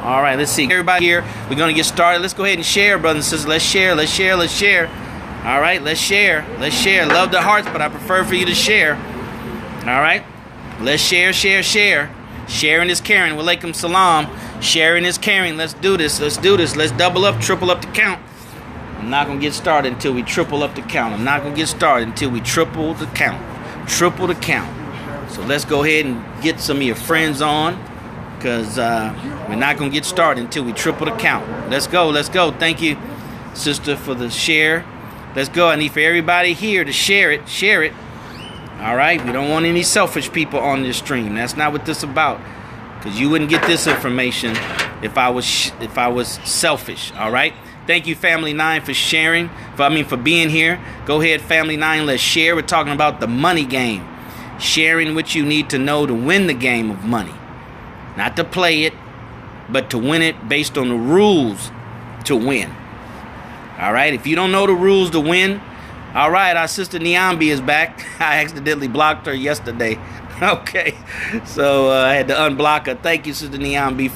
All right, let's see. Everybody here, we're going to get started. Let's go ahead and share, brothers and sisters. Let's share, let's share, let's share. All right, let's share. Let's share. Love the hearts, but I prefer for you to share. All right, let's share, share, share. Sharing is caring. Walaikum salam. Sharing is caring. Let's do this. Let's do this. Let's double up, triple up the count. I'm not going to get started until we triple up the count. I'm not going to get started until we triple the count. Triple the count. So let's go ahead and get some of your friends on, because we're not going to get started until we triple the count. Let's go. Let's go. Thank you, sister, for the share. Let's go. I need for everybody here to share it. Share it. All right. We don't want any selfish people on this stream. That's not what this is about. Because you wouldn't get this information if I was selfish. All right. Thank you, Family 9, for sharing. For being here. Go ahead, Family 9. Let's share. We're talking about the money game. Sharing what you need to know to win the game of money. Not to play it, but to win it based on the rules to win. All right. If you don't know the rules to win, all right. Our sister Niambi is back. I accidentally blocked her yesterday. Okay. So I had to unblock her. Thank you, sister Niambi,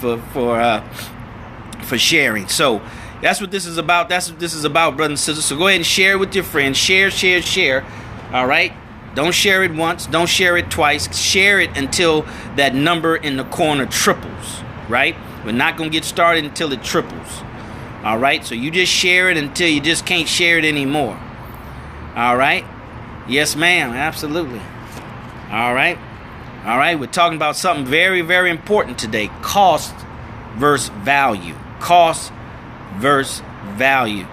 for sharing. So that's what this is about. That's what this is about, brothers and sisters. So go ahead and share with your friends. Share, share, share. All right. Don't share it once. Don't share it twice. Share it until that number in the corner triples. Right. We're not going to get started until it triples. All right, so you just share it until you just can't share it anymore. All right? Yes, ma'am, absolutely. All right. All right, we're talking about something very, very important today. Cost versus value. Cost versus value.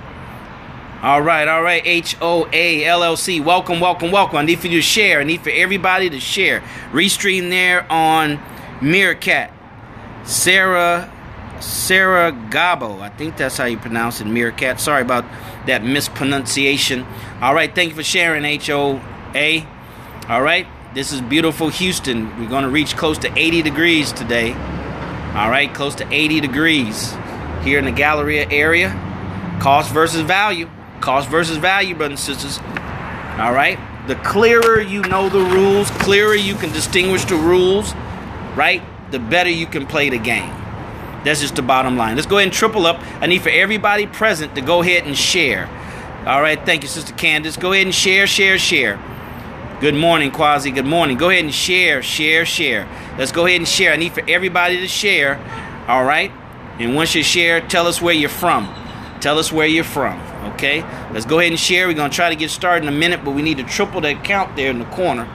All right, HOA LLC. Welcome, welcome, welcome. I need for you to share. I need for everybody to share. Restream there on Meerkat. Sarah Gabo, I think that's how you pronounce it, Meerkat. Sorry about that mispronunciation. All right, thank you for sharing, HOA. All right, this is beautiful Houston. We're going to reach close to 80 degrees today. All right, close to 80 degrees here in the Galleria area. Cost versus value. Cost versus value, brothers and sisters. All right, the clearer you know the rules, clearer you can distinguish the rules, right, the better you can play the game. That's just the bottom line. Let's go ahead and triple up. I need for everybody present to go ahead and share. All right. Thank you, Sister Candace. Go ahead and share, share, share. Good morning, Quasi. Good morning. Go ahead and share, share, share. Let's go ahead and share. I need for everybody to share. All right. And once you share, tell us where you're from. Tell us where you're from. Okay. Let's go ahead and share. We're going to try to get started in a minute, but we need to triple that count there in the corner.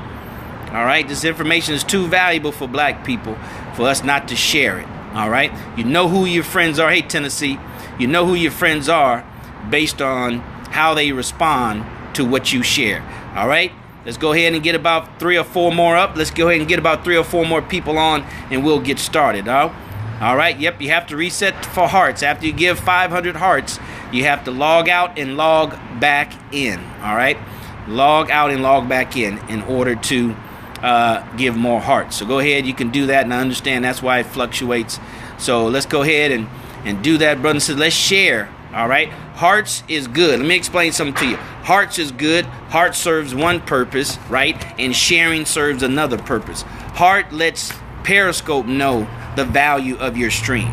All right. This information is too valuable for black people for us not to share it. All right. You know who your friends are. Hey, Tennessee. You know who your friends are based on how they respond to what you share. All right. Let's go ahead and get about 3 or 4 more up. Let's go ahead and get about 3 or 4 more people on and we'll get started. All right. Yep. You have to reset for hearts. After you give 500 hearts, you have to log out and log back in. All right. Log out and log back in order to give more hearts. So go ahead, you can do that, and I understand that's why it fluctuates. So let's go ahead and do that, brothers and sisters. Let's share. All right, hearts is good. Let me explain something to you. Hearts is good. Heart serves one purpose, right? And sharing serves another purpose. Heart lets Periscope know the value of your stream,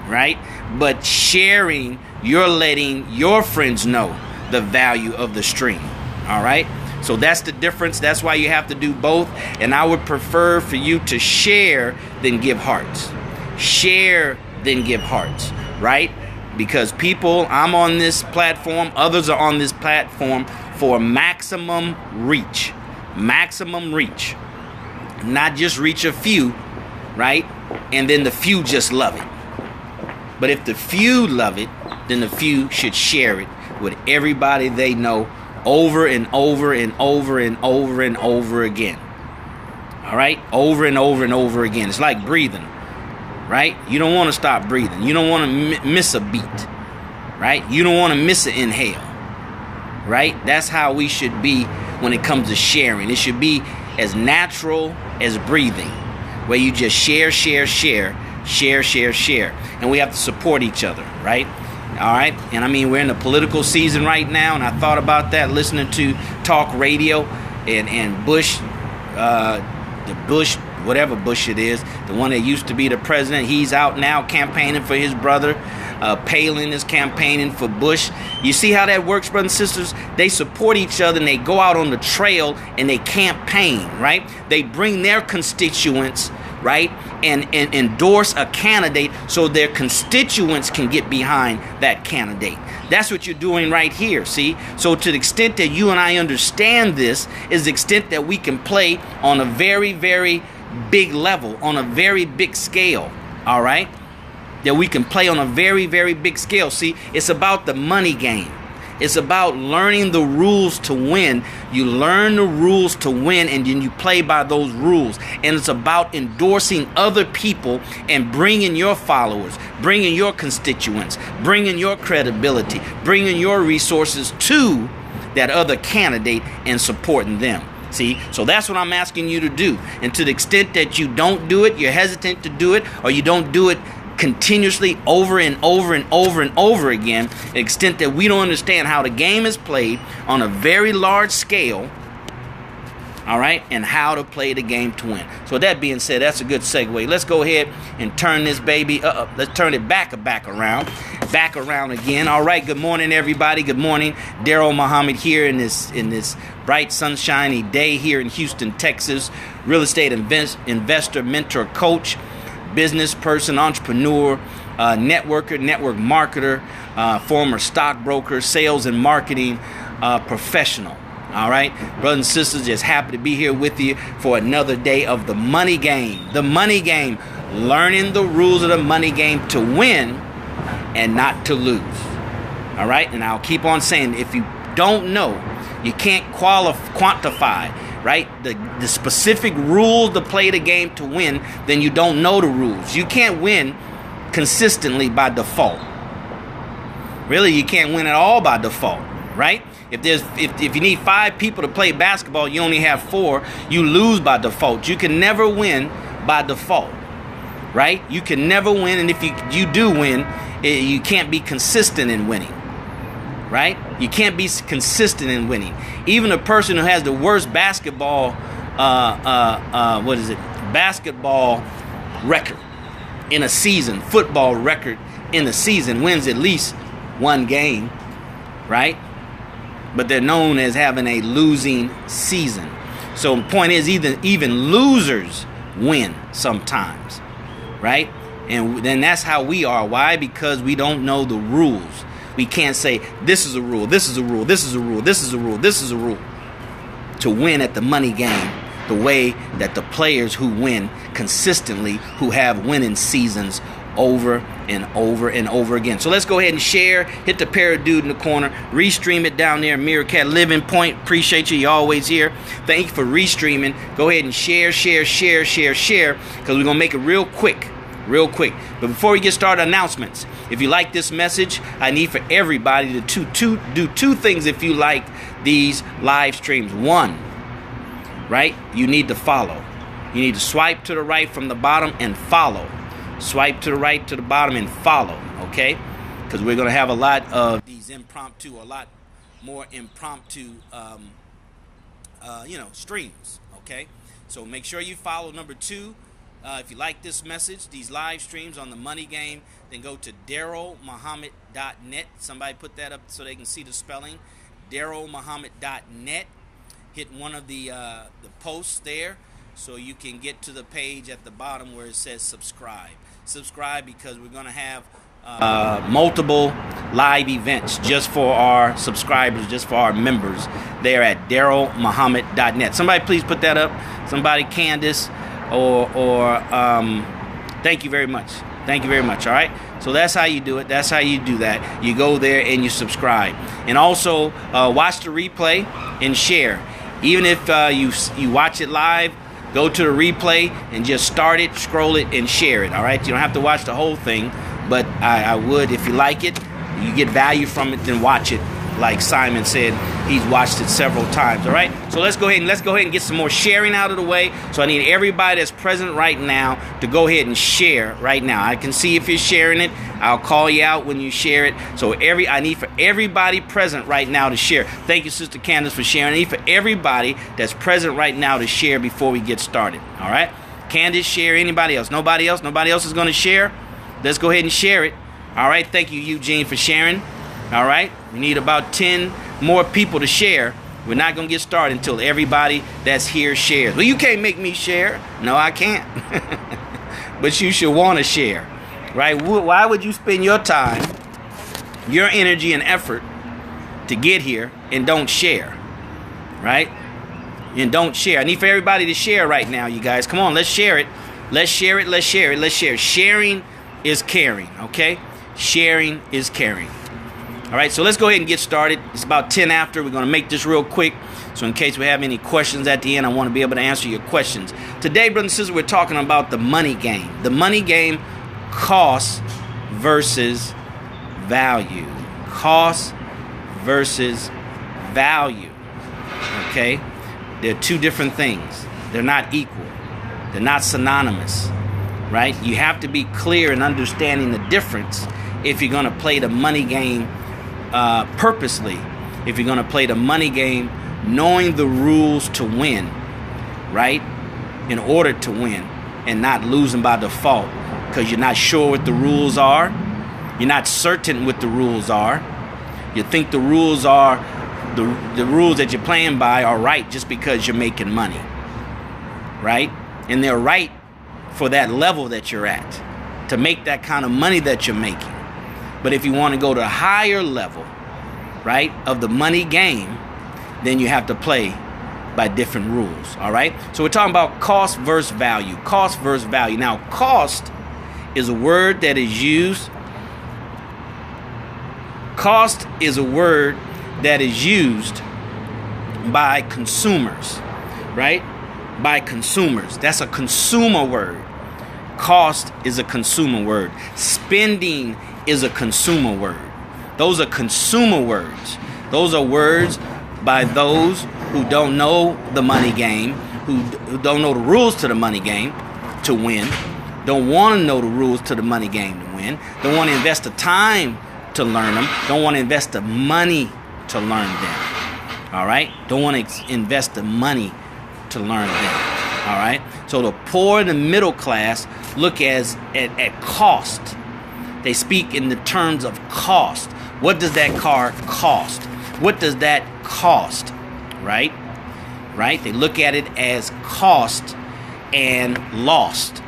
right? But sharing, you're letting your friends know the value of the stream. All right. So that's the difference. That's why you have to do both. And I would prefer for you to share than give hearts. Share than give hearts, right? Because people, I'm on this platform, others are on this platform for maximum reach. Maximum reach. Not just reach a few, right? And then the few just love it. But if the few love it, then the few should share it with everybody they know, over and over and over and over and over again. All right? Over and over and over again. It's like breathing, right? You don't want to stop breathing. You don't want to miss a beat, right? You don't want to miss an inhale, right? That's how we should be when it comes to sharing. It should be as natural as breathing, where you just share, share, share, share, share, share. And we have to support each other, right? All right. And I mean, we're in the political season right now. And I thought about that listening to talk radio and Bush, the Bush whatever Bush it is, the one that used to be the president. He's out now campaigning for his brother. Palin is campaigning for Bush. You see how that works, brothers and sisters? They support each other and they go out on the trail and they campaign, right? They bring their constituents, right, and endorse a candidate so their constituents can get behind that candidate. That's what you're doing right here, see? So to the extent that you and I understand this is the extent that we can play on a very, very big level, on a very big scale, all right? That we can play on a very, very big scale. See, it's about the money game. It's about learning the rules to win. You learn the rules to win, and then you play by those rules. And it's about endorsing other people and bringing your followers, bringing your constituents, bringing your credibility, bringing your resources to that other candidate and supporting them. See, so that's what I'm asking you to do. And to the extent that you don't do it, you're hesitant to do it, or you don't do it continuously over and over and over and over again, to the extent that we don't understand how the game is played on a very large scale, all right, and how to play the game to win. So with that being said, that's a good segue. Let's go ahead and turn this baby up. Let's turn it back around again. All right, good morning, everybody. Good morning. DarrellMuhammad here in this bright, sunshiny day here in Houston, Texas. Real estate investor, mentor, coach, business person, entrepreneur, networker, network marketer, former stockbroker, sales and marketing professional. All right, brothers and sisters, just happy to be here with you for another day of the money game. The money game, learning the rules of the money game to win and not to lose. All right, and I'll keep on saying, if you don't know, you can't quantify, right, the specific rules to play the game to win, then you don't know the rules. You can't win consistently by default. Really, you can't win at all by default, right? If you need 5 people to play basketball, you only have 4, you lose by default. You can never win by default, right? You can never win, and if you do win, you can't be consistent in winning, right? You can't be consistent in winning. Even a person who has the worst basketball basketball record in a season, football record in a season, wins at least 1 game, right? But they're known as having a losing season. So the point is, even losers win sometimes, right? And then that's how we are. Why? Because we don't know the rules. We can't say, this is a rule, this is a rule, this is a rule, this is a rule, this is a rule, to win at the money game the way that the players who win consistently, who have winning seasons over and over and over again. So let's go ahead and share. Hit the parrot dude in the corner. Restream it down there. Meerkat Living Point. Appreciate you. You're always here. Thank you for restreaming. Go ahead and share. Because we're going to make it real quick. But before we get started, announcements. If you like this message, I need for everybody to do 2 things if you like these live streams. 1, right? You need to follow. You need to swipe to the right from the bottom and follow. Swipe to the right to the bottom and follow, okay? Because we're going to have a lot of these a lot more impromptu, streams, okay? So make sure you follow. Number 2, if you like this message, these live streams on the money game, then go to DarrellMuhammad.net. Somebody put that up so they can see the spelling. DarrellMuhammad.net. Hit one of the posts there so you can get to the page at the bottom where it says subscribe. Subscribe, because we're going to have multiple live events just for our subscribers, just for our members there at DarrellMuhammad.net. Somebody please put that up. Somebody, Candace, or thank you very much. Thank you very much. All right. So that's how you do it. That's how you do that. You go there and you subscribe. And also watch the replay and share. Even if you watch it live, go to the replay and just start it, scroll it, and share it. All right. You don't have to watch the whole thing, but I would, if you like it, you get value from it, then watch it. Like Simon said, he's watched it several times. All right. So let's go ahead and get some more sharing out of the way. So I need everybody that's present right now to go ahead and share right now. I can see if you're sharing it. I'll call you out when you share it. So I need for everybody present right now to share. Thank you, Sister Candace, for sharing. I need for everybody that's present right now to share before we get started. All right. Candace, share. Anybody else? Nobody else? Nobody else is going to share? Let's go ahead and share it. All right. Thank you, Eugene, for sharing. All right. We need about 10 more people to share. We're not going to get started until everybody that's here shares. Well, you can't make me share. No, I can't. But you should want to share. Right? Why would you spend your time, your energy and effort to get here and don't share? Right? And don't share. I need for everybody to share right now, you guys. Come on, let's share it. Let's share it. Let's share it. Let's share it. Sharing is caring, okay? Sharing is caring. All right, so let's go ahead and get started. It's about 10 after. We're going to make this real quick. So in case we have any questions at the end, I want to be able to answer your questions. Today, brothers and sisters, we're talking about the money game. The money game, cost versus value. Cost versus value. Okay? They're two different things. They're not equal. They're not synonymous, right? You have to be clear in understanding the difference if you're going to play the money game purposely. If you're going to play the money game knowing the rules to win, right? In order to win and not losing by default because you're not sure what the rules are. You're not certain what the rules are. You think the rules are the rules that you're playing by are right just because you're making money, right? And they're right for that level that you're at to make that kind of money that you're making. But if you want to go to a higher level, right, of the money game, then you have to play by different rules, all right? So we're talking about cost versus value. Cost versus value. Now, cost is a word that is used. Cost is a word that is used by consumers, right? By consumers. That's a consumer word. Cost is a consumer word. Spending is a consumer word. Those are consumer words. Those are words by those who don't know the money game, who don't know the rules to the money game to win, don't want to know the rules to the money game to win, don't want to invest the time to learn them, don't want to invest the money to learn them. All right? Don't want to invest the money to learn them. All right? So the poor and the middle class look at cost. They speak in the terms of cost. What does that car cost? What does that cost? Right? Right? They look at it as cost and lost.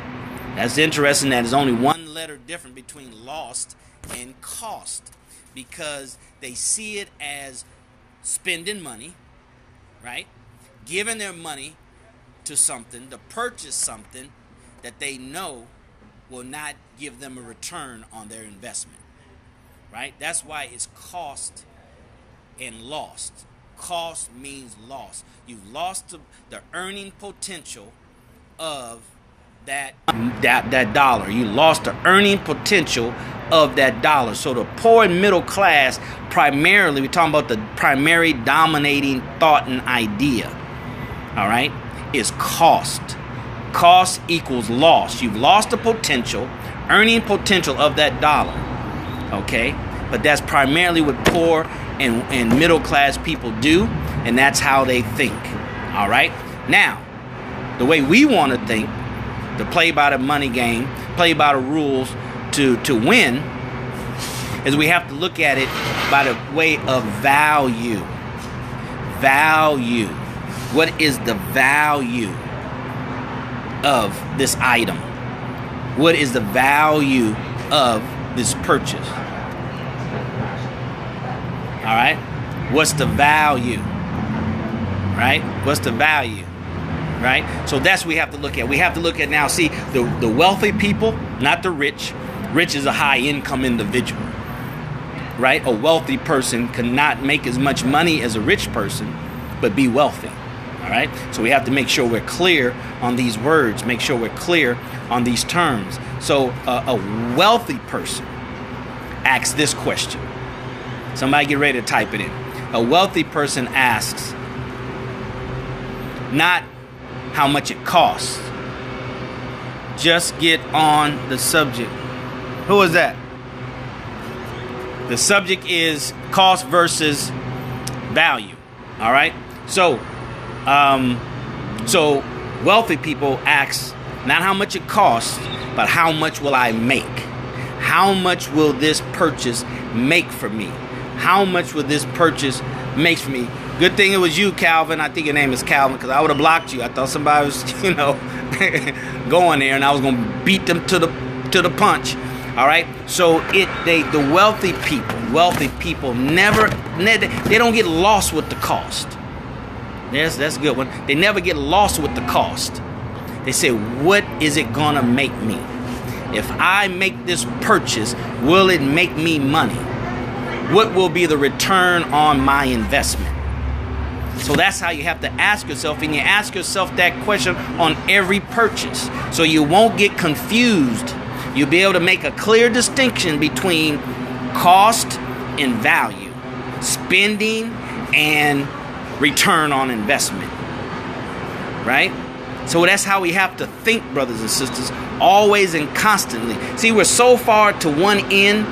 That's interesting that there's only one letter different between lost and cost, because they see it as spending money, right? Giving their money to something, to purchase something that they know will not give them a return on their investment, right? That's why it's cost and lost. Cost means loss. You've lost the earning potential of that dollar. You lost the earning potential of that dollar. So the poor and middle class, primarily, we're talking about the primary dominating thought and idea, all right, is cost. Cost equals loss. You've lost the potential, earning potential of that dollar, okay? But that's primarily what poor and middle class people do, and that's how they think, all right? Now, the way we want to think, to play by the money game, play by the rules to win, is we have to look at it by the way of value. Value. What is the value of this item? What is the value of this purchase? All right? What's the value? Right? What's the value? Right? So that's what we have to look at. We have to look at now, see, the wealthy people, not the rich. Rich is a high income individual. Right? A wealthy person cannot make as much money as a rich person, but be wealthy. All right? So we have to make sure we're clear on these words, make sure we're clear on these terms. So a wealthy person asks this question. Somebody get ready to type it in. A wealthy person asks, not how much it costs. Just get on the subject. Who is that? The subject is cost versus value. All right. So wealthy people ask Not how much it costs, but how much will I make? How much will this purchase make for me? How much will this purchase make for me? Good thing it was you, Calvin. I think your name is Calvin, because I would have blocked you. I thought somebody was, going there, and I was going to beat them to the punch. All right. So the wealthy people never they don't get lost with the cost. That's a good one. They never get lost with the cost. They say, what is it gonna make me? If I make this purchase, will it make me money? What will be the return on my investment? So that's how you have to ask yourself, and you ask yourself that question on every purchase. So you won't get confused. You'll be able to make a clear distinction between cost and value, spending and return on investment, right? So that's how we have to think, brothers and sisters, always and constantly. See, we're so far to one end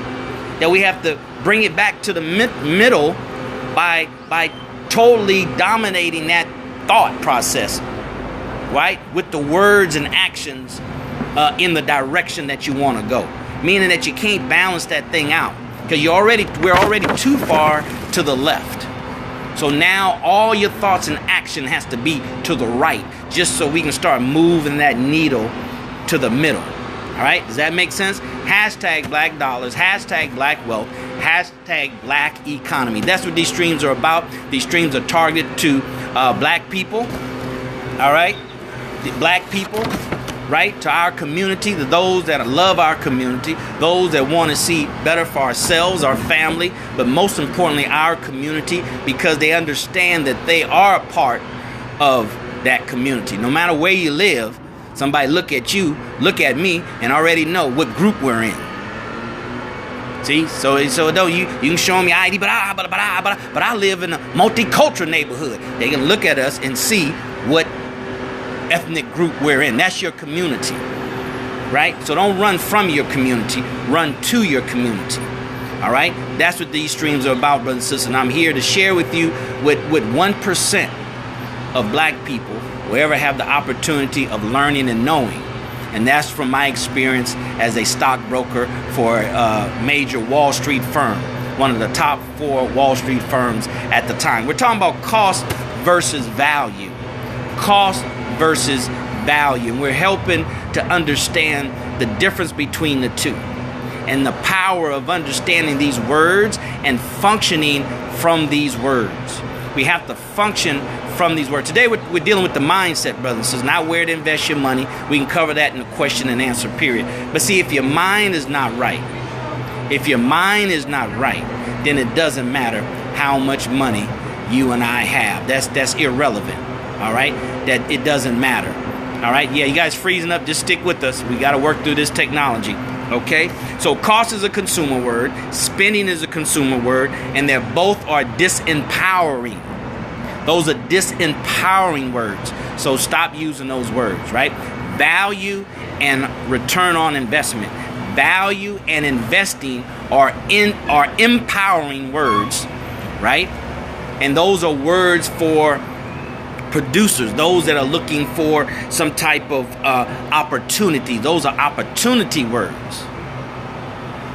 that we have to bring it back to the middle by totally dominating that thought process, right? With the words and actions in the direction that you want to go. Meaning that you can't balance that thing out, because we're already too far to the left. So now all your thoughts and action has to be to the right, just so we can start moving that needle to the middle. All right, does that make sense? Hashtag black dollars, hashtag black wealth, hashtag black economy. That's what these streams are about. These streams are targeted to black people. All right, the black people, right, to our community, to those that love our community, those that want to see better for ourselves, our family, but most importantly, our community, because they understand that they are a part of that community. No matter where you live, somebody look at you, look at me, and already know what group we're in. See, so though you can show them your ID, but I live in a multicultural neighborhood. They can look at us and see what ethnic group we're in. That's your community, right? So don't run from your community, run to your community. All right, that's what these streams are about, brothers and sisters. And I'm here to share with you what 1% of black people will ever have the opportunity of learning and knowing. And that's from my experience as a stockbroker for a major Wall Street firm, one of the top 4 Wall Street firms at the time. We're talking about cost versus value. Cost versus value. And we're helping to understand the difference between the two and the power of understanding these words and functioning from these words. We have to function from these words. Today we're dealing with the mindset, brothers and sisters, not where to invest your money. We can cover that in the question and answer period. But see, if your mind is not right, then it doesn't matter how much money you and I have. That's irrelevant. All right, that it doesn't matter. All right, yeah, you guys freezing up, just stick with us. We got to work through this technology. Okay, so cost is a consumer word, spending is a consumer word, and they both are disempowering. Those are disempowering words. So stop using those words, right? Value and return on investment. Value and investing are empowering words, right? And those are words for producers, those that are looking for some type of opportunity. Those are opportunity words.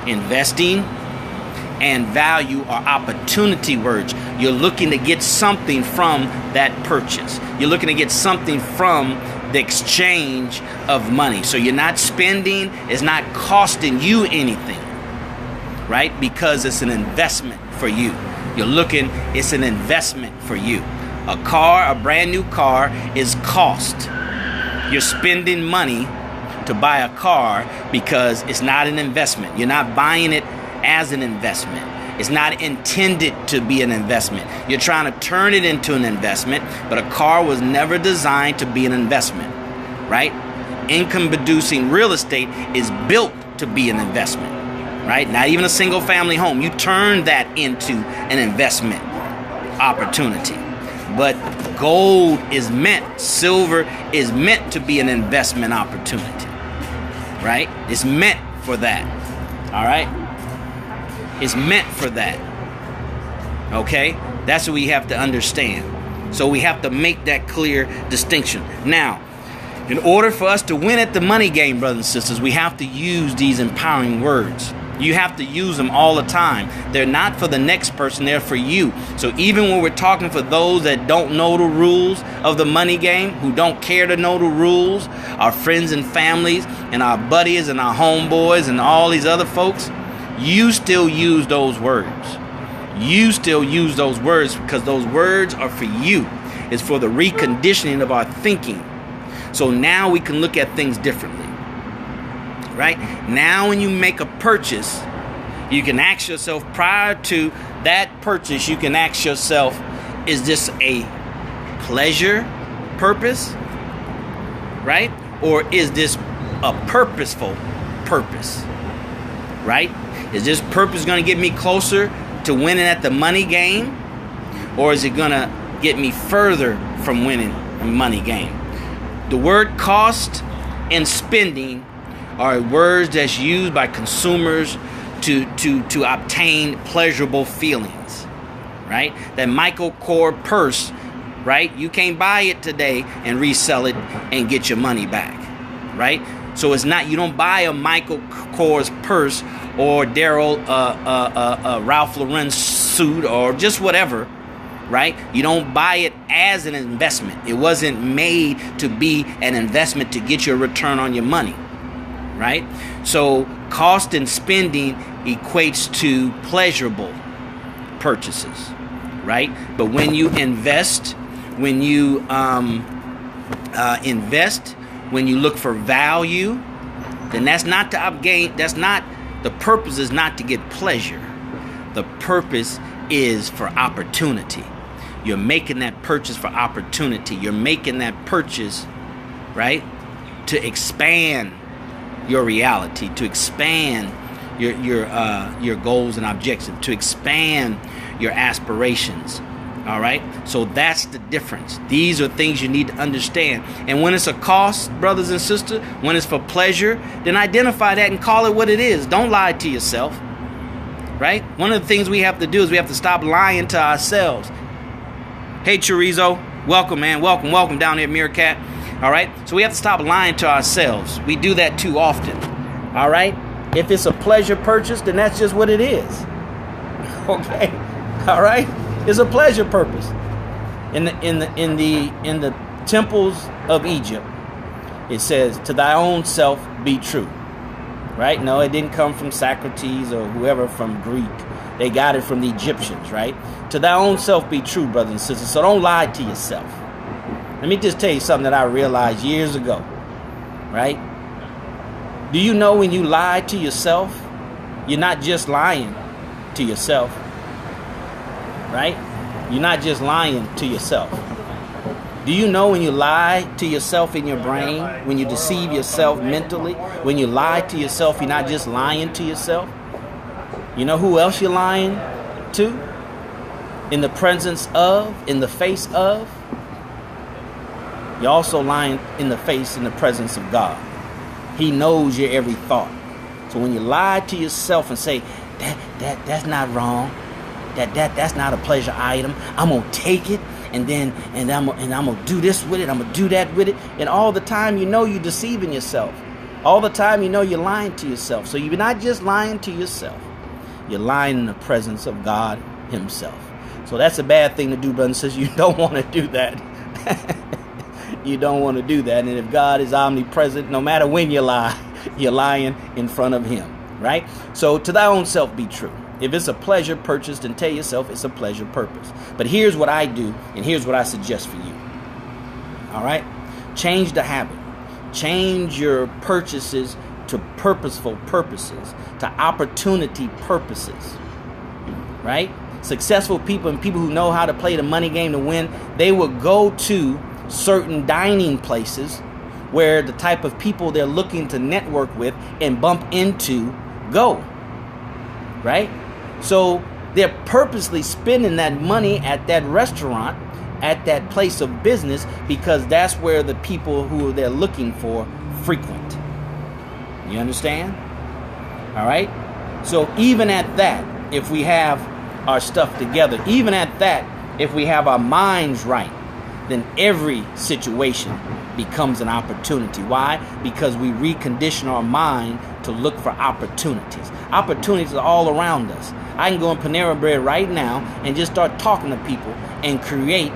Investing and value are opportunity words. You're looking to get something from that purchase. You're looking to get something from the exchange of money. So you're not spending, it's not costing you anything, right? Because it's an investment for you. You're looking, it's an investment for you. A car, a brand new car, is cost. You're spending money to buy a car because it's not an investment. You're not buying it as an investment. It's not intended to be an investment. You're trying to turn it into an investment, but a car was never designed to be an investment, right? Income-producing real estate is built to be an investment, right? Not even a single-family home. You turn that into an investment opportunity. But gold is meant, silver is meant to be an investment opportunity, right? It's meant for that, all right? It's meant for that, okay? That's what we have to understand. So we have to make that clear distinction. Now, In order for us to win at the money game, brothers and sisters, we have to use these empowering words. You have to use them all the time. They're not for the next person, they're for you. So even when we're talking for those that don't know the rules of the money game, who don't care to know the rules, our friends and families and our buddies and our homeboys and all these other folks, you still use those words. You still use those words because those words are for you. It's for the reconditioning of our thinking. So now we can look at things differently, right? Now when you make a purchase, you can ask yourself, prior to that purchase, you can ask yourself, is this a pleasure purpose, right? Or is this a purposeful purpose, right? Is this purpose going to get me closer to winning at the money game? Or is it going to get me further from winning a money game? The word cost and spending are words that's used by consumers to obtain pleasurable feelings, right? That Michael Kors purse, right? You can't buy it today and resell it and get your money back, right? So it's not, you don't buy a Michael Kors purse or Ralph Lauren suit or just whatever, right? You don't buy it as an investment. It wasn't made to be an investment to get you a return on your money, right? So cost and spending equates to pleasurable purchases, right? But when you invest, when you when you look for value, then that's not to upgain. That's not, the purpose is not to get pleasure. The purpose is for opportunity. You're making that purchase for opportunity. You're making that purchase, right, to expand your reality, to expand your goals and objectives, to expand your aspirations. All right, so that's the difference. These are things you need to understand. And when it's a cost, brothers and sisters, when it's for pleasure, then identify that and call it what it is. Don't lie to yourself, right? One of the things we have to do is we have to stop lying to ourselves. Hey, Chorizo, welcome, man. Welcome down here at Meerkat. All right, so we have to stop lying to ourselves. We do that too often. All right, if it's a pleasure purchase, then that's just what it is. Okay, all right. It's a pleasure purpose. In the temples of Egypt, it says, "To thy own self be true." Right? No, it didn't come from Socrates or whoever from Greek. They got it from the Egyptians, right? To thy own self be true, brothers and sisters. So don't lie to yourself. Let me just tell you something that I realized years ago, right? Do you know when you lie to yourself, you're not just lying to yourself, right? You're not just lying to yourself. Do you know when you lie to yourself in your brain, when you deceive yourself mentally, when you lie to yourself, you're not just lying to yourself? You know who else you're lying to? In the presence of, in the face of? You're also lying in the face, in the presence of God. He knows your every thought. So when you lie to yourself and say, that's not wrong, that's not a pleasure item, I'm gonna take it, and I'm gonna do this with it, I'm gonna do that with it, and all the time you know you're deceiving yourself. All the time you know you're lying to yourself. So you're not just lying to yourself, you're lying in the presence of God himself. So that's a bad thing to do, brother and sister. You don't want to do that. You don't want to do that. And if God is omnipresent, no matter when you lie, you're lying in front of him, right? So to thy own self be true. If it's a pleasure purchase, then tell yourself it's a pleasure purpose. But here's what I do, and here's what I suggest for you. All right? Change the habit. Change your purchases to purposeful purposes, to opportunity purposes, right? Successful people and people who know how to play the money game to win, they will go to certain dining places where the type of people they're looking to network with and bump into go, right? So they're purposely spending that money at that restaurant, at that place of business, because that's where the people who they're looking for frequent. You understand? All right? So even at that, if we have our stuff together, even at that, if we have our minds right, then every situation becomes an opportunity. Why? Because we recondition our mind to look for opportunities. Opportunities are all around us. I can go in Panera Bread right now and just start talking to people and create.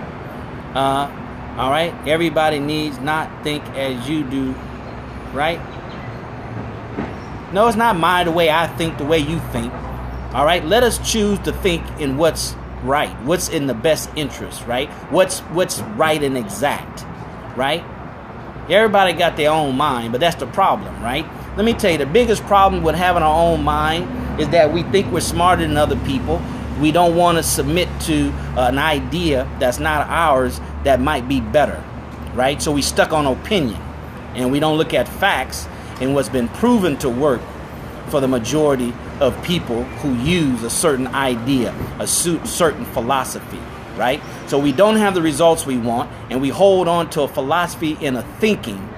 All right, everybody needs not think as you do, right? No, it's not the way I think, the way you think. All right, let us choose to think in what's right, what's in the best interest, right? What's right and exact, right? Everybody got their own mind, but that's the problem, right? Let me tell you, the biggest problem with having our own mind is that we think we're smarter than other people. We don't want to submit to an idea that's not ours that might be better, right? So we stuck on opinion, and we don't look at facts and what's been proven to work for the majority of people who use a certain idea, a certain philosophy, right? So we don't have the results we want, and we hold on to a philosophy and a thinking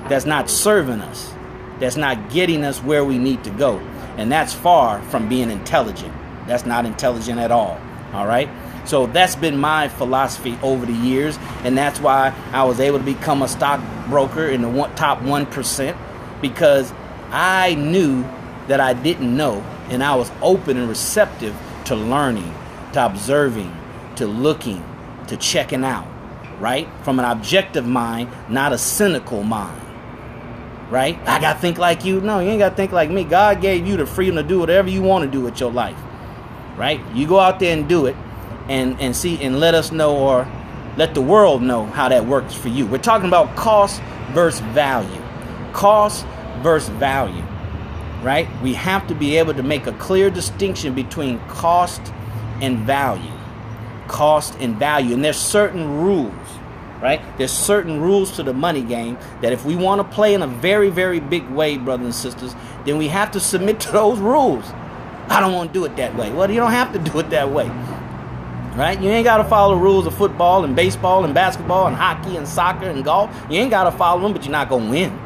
that's not serving us, that's not getting us where we need to go. And that's far from being intelligent. That's not intelligent at all. All right. So that's been my philosophy over the years. And that's why I was able to become a stockbroker in the top 1%, because I knew that I didn't know. And I was open and receptive to learning, to observing, to looking, to checking out. Right. From an objective mind, not a cynical mind. Right. I got to think like you. No, you ain't got to think like me. God gave you the freedom to do whatever you want to do with your life. Right? You go out there and do it and see and let us know, or let the world know how that works for you. We're talking about cost versus value. Cost versus value. Right? We have to be able to make a clear distinction between cost and value. Cost and value. And there's certain rules. Right? There's certain rules to the money game that if we want to play in a very, very big way, brothers and sisters, then we have to submit to those rules. I don't want to do it that way. Well, you don't have to do it that way. Right? You ain't got to follow the rules of football and baseball and basketball and hockey and soccer and golf. You ain't got to follow them, but you're not going to win.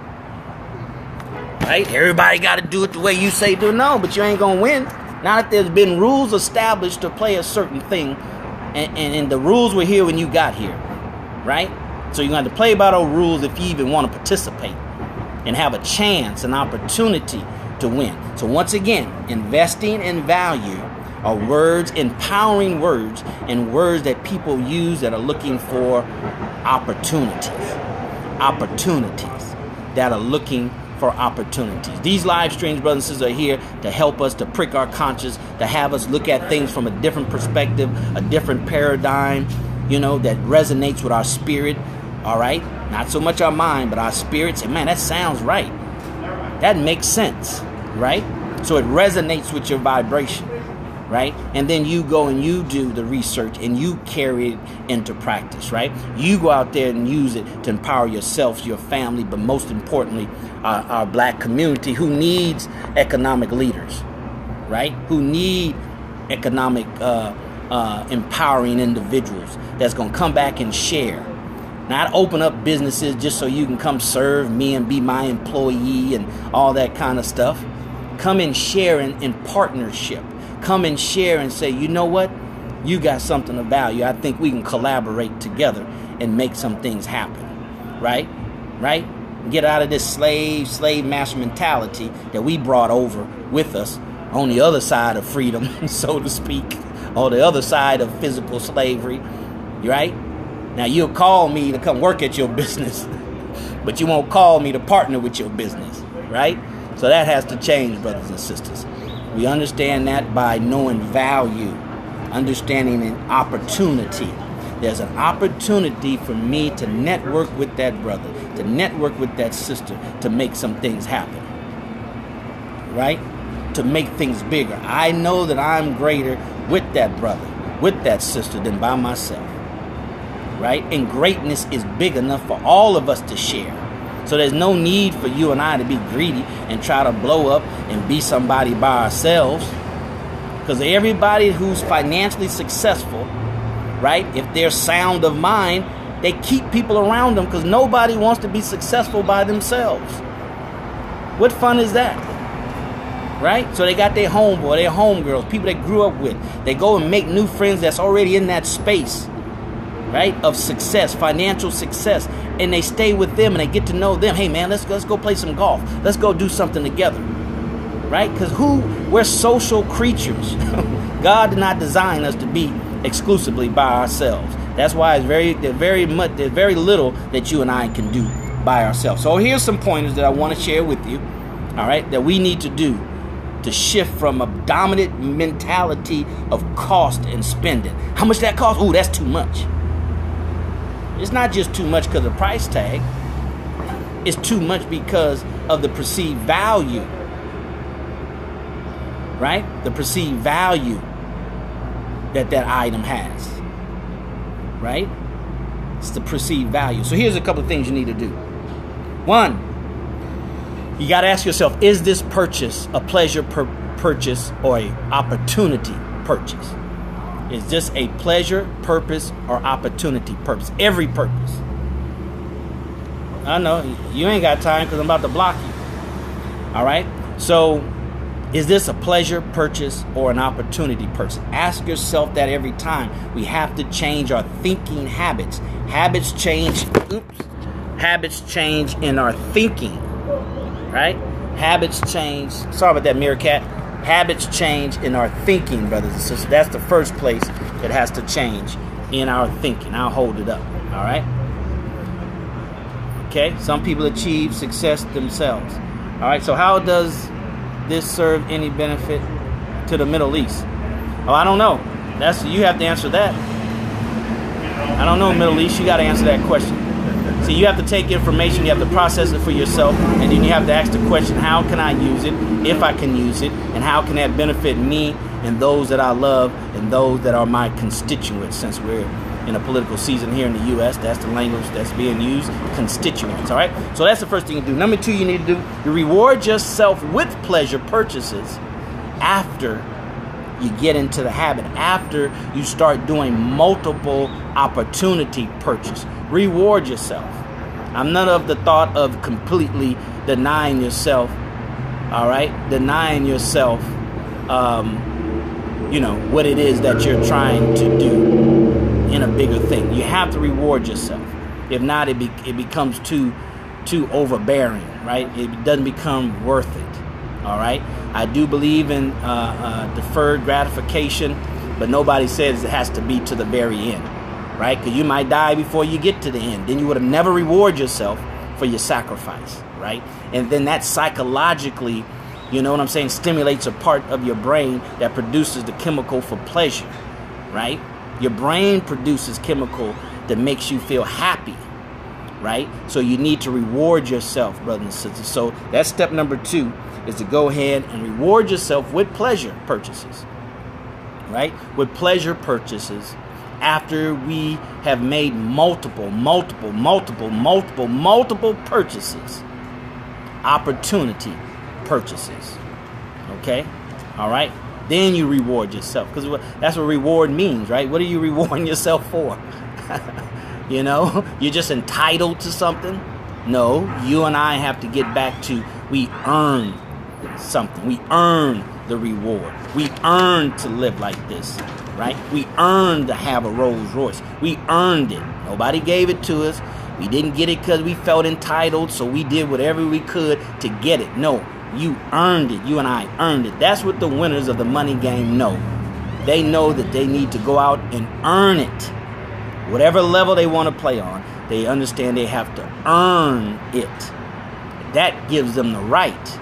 Right? Everybody got to do it the way you say do. No, but you ain't going to win. Now that there's been rules established to play a certain thing, and the rules were here when you got here. Right? So you're going to have to play by those rules if you even want to participate and have a chance, an opportunity to win. So once again, investing in value are words, empowering words, and words that people use that are looking for opportunities. Opportunities that are looking for opportunities. These live streams, brothers and sisters, are here to help us, to prick our conscience, to have us look at things from a different perspective, a different paradigm, that resonates with our spirit. All right? Not so much our mind, but our spirit. Say, man, that sounds right. That makes sense, right? So it resonates with your vibration, right? And then you go and you do the research and you carry it into practice, right? You go out there and use it to empower yourself, your family, but most importantly, our black community who needs economic leaders, right? Who need economic empowering individuals that's going to come back and share. Not open up businesses just so you can come serve me and be my employee and all that kind of stuff. Come and share in partnership. Come and share and say, you know what? You got something of value. I think we can collaborate together and make some things happen. Right? Right? Get out of this slave master mentality that we brought over with us on the other side of freedom, so to speak, or the other side of physical slavery. Right? Now, you'll call me to come work at your business, but you won't call me to partner with your business, right? So that has to change, brothers and sisters. We understand that by knowing value, understanding an opportunity. There's an opportunity for me to network with that brother, to network with that sister, to make some things happen, right? To make things bigger. I know that I'm greater with that brother, with that sister, than by myself. Right? And greatness is big enough for all of us to share. So there's no need for you and I to be greedy and try to blow up and be somebody by ourselves. Because everybody who's financially successful, right, if they're sound of mind, they keep people around them because nobody wants to be successful by themselves. What fun is that? Right? So they got their homeboy, their homegirls, people they grew up with. They go and make new friends that's already in that space. right, of success, financial success, and they stay with them and they get to know them. Hey man, let's go play some golf. Let's go do something together, right? Because we're social creatures. God did not design us to be exclusively by ourselves. That's why there's very little that you and I can do by ourselves. So here's some pointers that I want to share with you, all right, that we need to do to shift from a dominant mentality of cost and spending. How much that cost? Ooh, that's too much. It's not just too much because of the price tag. It's too much because of the perceived value, right? The perceived value that item has, right? It's the perceived value. So here's a couple of things you need to do. One, you got to ask yourself, is this purchase a pleasure purchase or an opportunity purchase? Is this a pleasure, purpose, or opportunity purpose? Every purpose. I know you ain't got time because I'm about to block you. All right? So, is this a pleasure purchase or an opportunity purchase? Ask yourself that every time. We have to change our thinking habits. Habits change in our thinking. Right? Habits change. Sorry about that, Meerkat. Habits change in our thinking, brothers and sisters. That's the first place that has to change in our thinking. I'll hold it up. All right? Okay? Some people achieve success themselves. All right? So how does this serve any benefit to the Middle East? Oh, I don't know. You have to answer that. I don't know, Middle East. You got to answer that question. See, you have to take information, you have to process it for yourself, and then you have to ask the question, how can I use it, if I can use it, and how can that benefit me and those that I love and those that are my constituents, since we're in a political season here in the U.S. That's the language that's being used, constituents, all right? So that's the first thing you do. Number two, you need to do, you reward yourself with pleasure purchases after you get into the habit, after you start doing multiple opportunity purchase. Reward yourself. I'm none of the thought of completely denying yourself, all right? Denying yourself, what it is that you're trying to do in a bigger thing. You have to reward yourself. If not, it becomes too overbearing, right? It doesn't become worth it, all right? I do believe in deferred gratification, but nobody says it has to be to the very end, right? Because you might die before you get to the end. Then you would have never reward yourself for your sacrifice, right? And then that psychologically, you know what I'm saying, stimulates a part of your brain that produces the chemical for pleasure, right? Your brain produces chemical that makes you feel happy, right? So you need to reward yourself, brothers and sisters. So that's step number two, is to go ahead and reward yourself with pleasure purchases, right? With pleasure purchases after we have made multiple purchases, opportunity purchases, okay? All right? Then you reward yourself, because that's what reward means, right? What are you rewarding yourself for? You know, you're just entitled to something? No, you and I have to get back to, we earn something. We earn the reward. We earn to live like this, right? We earned to have a Rolls Royce. We earned it. Nobody gave it to us. We didn't get it because we felt entitled, so we did whatever we could to get it. No, you earned it. You and I earned it. That's what the winners of the money game know. They know that they need to go out and earn it. Whatever level they want to play on, they understand they have to earn it. That gives them the right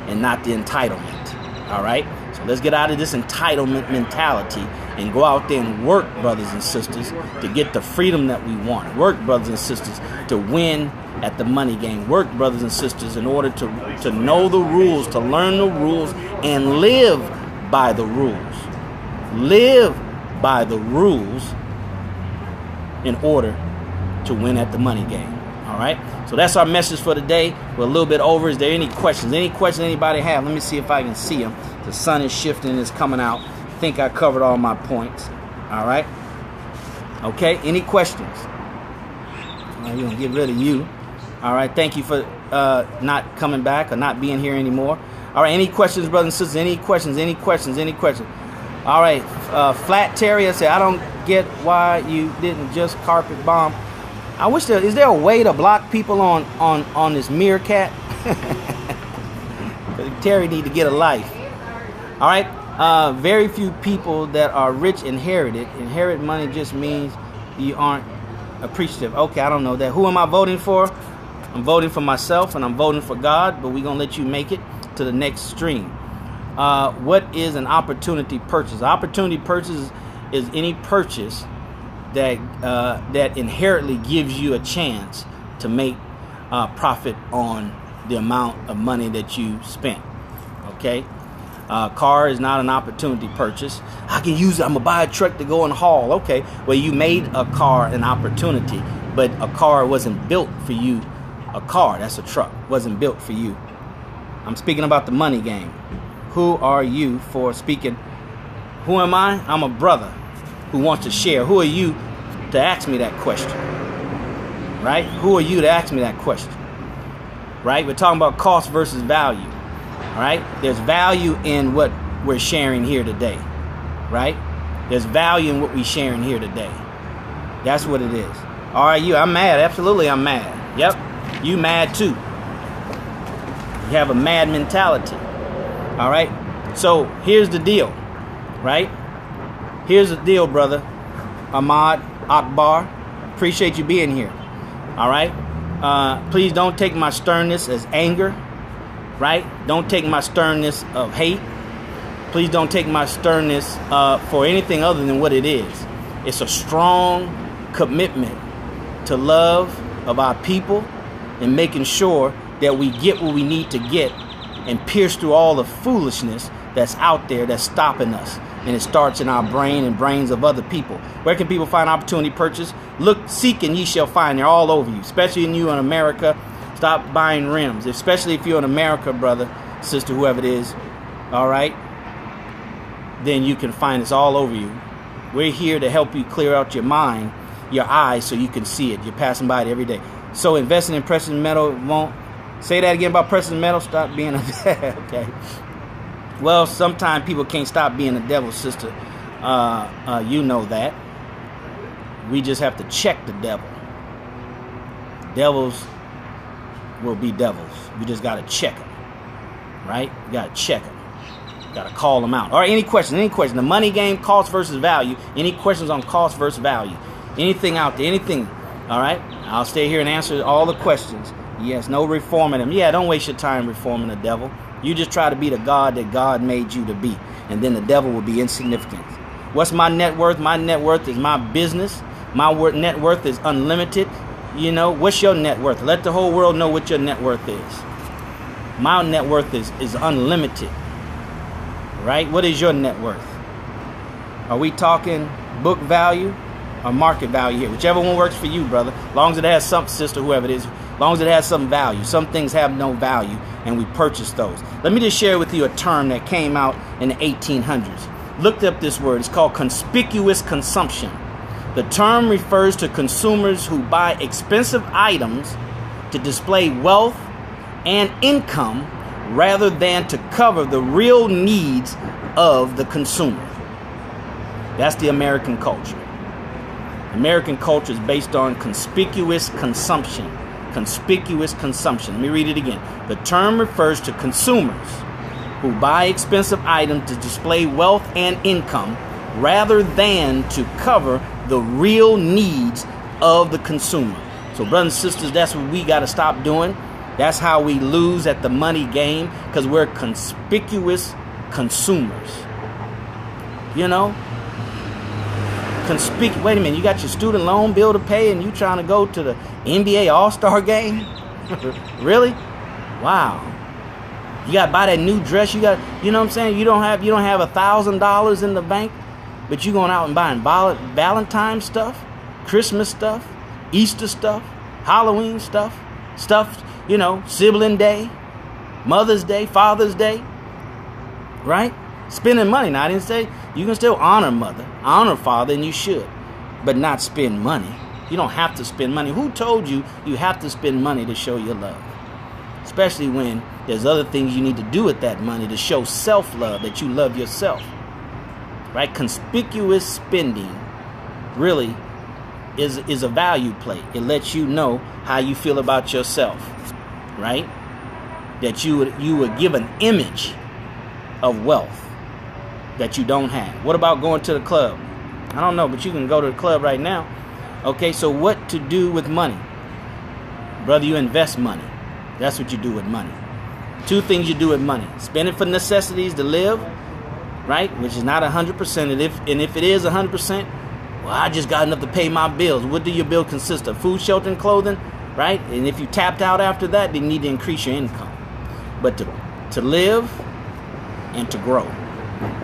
and not the entitlement. All right? So let's get out of this entitlement mentality and go out there and work, brothers and sisters, to get the freedom that we want. Work, brothers and sisters, to win at the money game. Work, brothers and sisters, in order to know the rules, to learn the rules, and live by the rules. Live by the rules in order to win at the money game. All right? So that's our message for today. We're a little bit over. Is there any questions? Any questions anybody have? Let me see if I can see them. The sun is shifting. It's coming out. I think I covered all my points. All right? Okay? Any questions? All right, we're going to get rid of you. All right? Thank you for not coming back or not being here anymore. All right? Any questions, brothers and sisters? Any questions? Any questions? Any questions? All right. Flat Terry, I said, I don't get why you didn't just carpet bomb. I wish is there a way to block people on this meerkat? Terry need to get a life. All right. Very few people that are rich inherit it. Inherit money just means you aren't appreciative. Okay, I don't know that. Who am I voting for? I'm voting for myself and I'm voting for God, but we're going to let you make it to the next stream. What is an opportunity purchase? Opportunity purchase is any purchase that inherently gives you a chance to make profit on the amount of money that you spent. Okay? Car is not an opportunity purchase. I can use it. I'm going to buy a truck to go and haul. Okay. Well, you made a car an opportunity, but a car wasn't built for you. A car, that's a truck, wasn't built for you. I'm speaking about the money game. Who are you for speaking? Who am I? I'm a brother who wants to share. Who are you to ask me that question? Right? Who are you to ask me that question? Right? We're talking about cost versus value. All right? There's value in what we're sharing here today. Right? There's value in what we're sharing here today. That's what it is. All right, you. I'm mad. Absolutely, I'm mad. Yep. You mad too. You have a mad mentality. All right? So here's the deal. Right? Here's the deal, brother. Ahmad Akbar. Appreciate you being here. All right? Please don't take my sternness as anger. Right? Don't take my sternness of hate. Please don't take my sternness for anything other than what it is. It's a strong commitment to love of our people and making sure that we get what we need to get and pierce through all the foolishness that's out there that's stopping us. And it starts in our brain and brains of other people. Where can people find opportunity purchase? Look, seek, and ye shall find. They're all over you, especially in you in America. Stop buying rims, especially if you're in America, brother, sister, whoever it is. All right? Then you can find us all over you. We're here to help you clear out your mind, your eyes, so you can see it. You're passing by it every day. So investing in precious metal won't. Say that again about precious metal. Stop being a okay. Well, sometimes people can't stop being a devil, sister. You know that. We just have to check the devil. Devils will be devils. We just got to check them. Right? You got to check them. Got to call them out. All right, any questions? Any questions? The money game, cost versus value. Any questions on cost versus value? Anything out there? Anything? All right? I'll stay here and answer all the questions. Yes, no reforming them. Yeah, don't waste your time reforming the devil. You just try to be the God that God made you to be. And then the devil will be insignificant. What's my net worth? My net worth is my business. My net worth is unlimited. You know, what's your net worth? Let the whole world know what your net worth is. My net worth is unlimited. Right? What is your net worth? Are we talking book value or market value here? Whichever one works for you, brother. As long as it has some, sister, whoever it is. As long as it has some value. Some things have no value, and we purchase those. Let me just share with you a term that came out in the 1800s. Looked up this word. It's called conspicuous consumption. The term refers to consumers who buy expensive items to display wealth and income rather than to cover the real needs of the consumer. That's the American culture. American culture is based on conspicuous consumption. Conspicuous consumption. Let me read it again. The term refers to consumers who buy expensive items to display wealth and income rather than to cover the real needs of the consumer. So, brothers and sisters, that's what we got to stop doing. That's how we lose at the money game, because we're conspicuous consumers. You know? Wait a minute, you got your student loan bill to pay and you trying to go to the NBA All-Star game? Really? Wow. You got to buy that new dress. You know what I'm saying? You don't have $1,000 in the bank, but you going out and buying Valentine's stuff, Christmas stuff, Easter stuff, Halloween stuff, sibling day, Mother's Day, Father's Day, right? Spending money. Now, I didn't say you can still honor mother, honor father, and you should, but not spend money. You don't have to spend money. Who told you you have to spend money to show your love? Especially when there's other things you need to do with that money to show self-love, that you love yourself. Right? Conspicuous spending really is a value play. It lets you know how you feel about yourself, right? That you would give an image of wealth that you don't have. What about going to the club? I don't know, but you can go to the club right now. Okay, so what to do with money? Brother, you invest money. That's what you do with money. Two things you do with money. Spend it for necessities to live, right? Which is not 100%. And if it is 100%, well, I just got enough to pay my bills. What do your bill consist of? Food, shelter, and clothing, right? And if you tapped out after that, then you need to increase your income. But to live and to grow.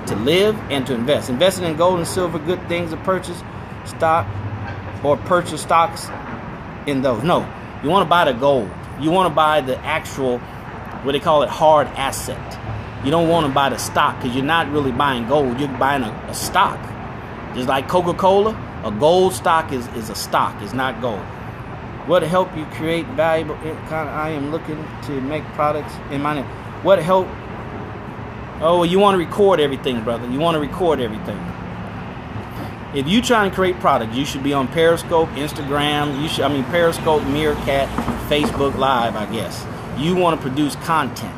To live and to invest. Investing in gold and silver, good things to purchase stock or purchase stocks in those. No, you want to buy the gold. You want to buy the actual, what they call it, hard asset. You don't want to buy the stock because you're not really buying gold. You're buying a stock. Just like Coca-Cola, a gold stock is a stock. It's not gold. What help you create valuable? I am looking to make products in my name. What help? Oh, you want to record everything, brother. You want to record everything. If you try and create products, you should be on Periscope, Instagram. Periscope, Meerkat, Facebook Live, I guess. You want to produce content,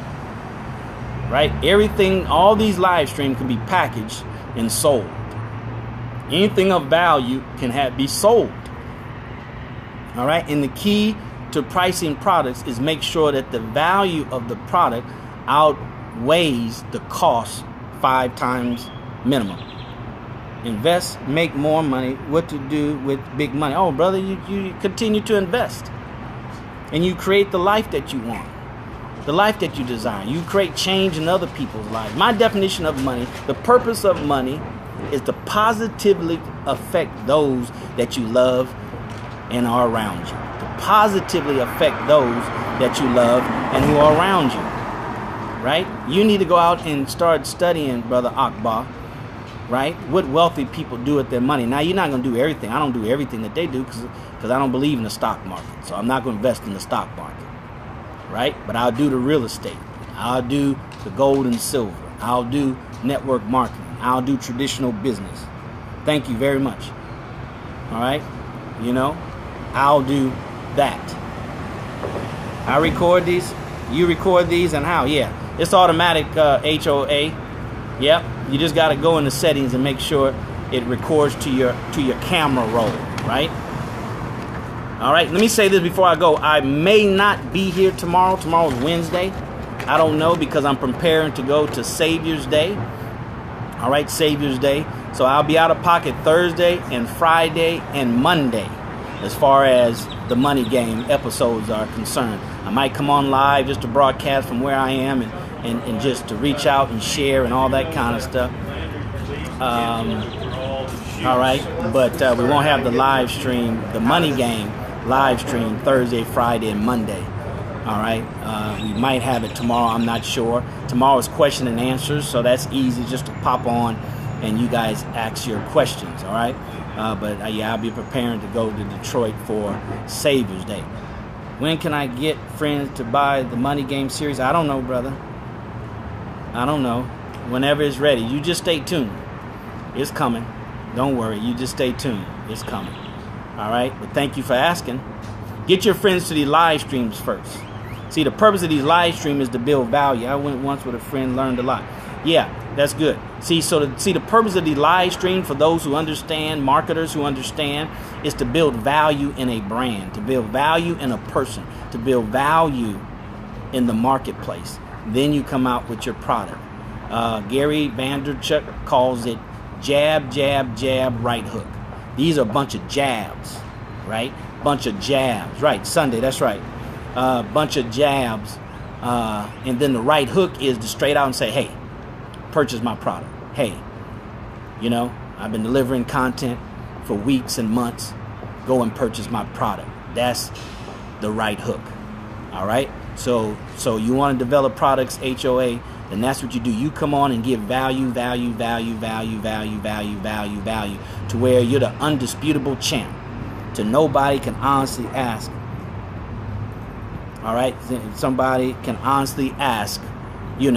right? Everything, all these live streams can be packaged and sold. Anything of value can be sold. All right. And the key to pricing products is make sure that the value of the product outweighs the cost 5 times minimum. Invest, make more money. What to do with big money? Oh, brother, you continue to invest. And you create the life that you want. The life that you desire. You create change in other people's lives. My definition of money, the purpose of money is to positively affect those that you love and are around you. To positively affect those that you love and who are around you. Right? You need to go out and start studying, Brother Akbar. Right? What wealthy people do with their money. Now, you're not going to do everything. I don't do everything that they do because I don't believe in the stock market. So I'm not going to invest in the stock market. Right? But I'll do the real estate. I'll do the gold and silver. I'll do network marketing. I'll do traditional business. Thank you very much. All right? I'll do that. I record these. You record these, and how? Yeah. It's automatic HOA. Yep. You just got to go in the settings and make sure it records to your camera roll, right? All right. Let me say this before I go. I may not be here tomorrow. Tomorrow's Wednesday. I don't know because I'm preparing to go to Savior's Day. All right, Savior's Day. So I'll be out of pocket Thursday and Friday and Monday as far as the Money Game episodes are concerned. I might come on live just to broadcast from where I am and just to reach out and share and all that kind of stuff. All right, but we won't have the live stream, the Money Game live stream Thursday, Friday, and Monday. All right, we might have it tomorrow. I'm not sure. Tomorrow is question and answers, so that's easy just to pop on and you guys ask your questions. All right, but yeah, I'll be preparing to go to Detroit for Savior's Day. When can I get friends to buy the Money Game series? I don't know, brother. I don't know. Whenever it's ready, you just stay tuned. It's coming. Don't worry. You just stay tuned. It's coming. All right, but thank you for asking. Get your friends to the live streams first. See, the purpose of these live streams is to build value. I went once with a friend, learned a lot. Yeah, that's good. See, the purpose of the live stream for those who understand, marketers who understand, is to build value in a brand, to build value in a person, to build value in the marketplace. Then you come out with your product. Gary Vaynerchuk calls it jab, jab, jab, right hook. These are a bunch of jabs, right? Bunch of jabs, right? Sunday, that's right. Bunch of jabs, and then the right hook is to straight out and say, hey, purchase my product. Hey, I've been delivering content for weeks and months. Go and purchase my product. That's the right hook. All right. So you want to develop products, HOA, then that's what you do. You come on and give value to where you're the undisputable champ. To nobody can honestly ask. All right, somebody can honestly ask, you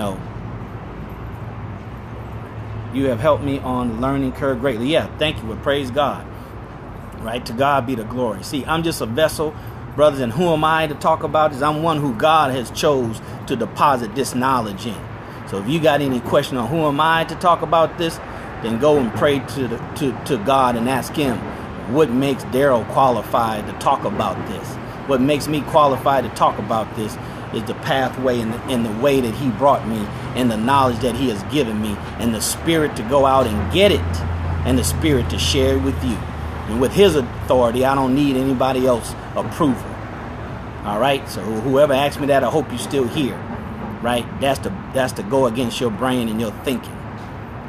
have helped me on the learning curve greatly. Yeah, thank you. Well, praise God. Right? To God be the glory. See, I'm just a vessel, brothers, and who am I to talk about this? I'm one who God has chose to deposit this knowledge in. So if you got any question on who am I to talk about this, then go and pray to God and ask him what makes Darrell qualified to talk about this. What makes me qualified to talk about this is the pathway and the way that he brought me and the knowledge that he has given me and the spirit to go out and get it and the spirit to share it with you. And with his authority, I don't need anybody else's approval. All right? So whoever asked me that, I hope you're still here. Right? That's to go against your brain and your thinking.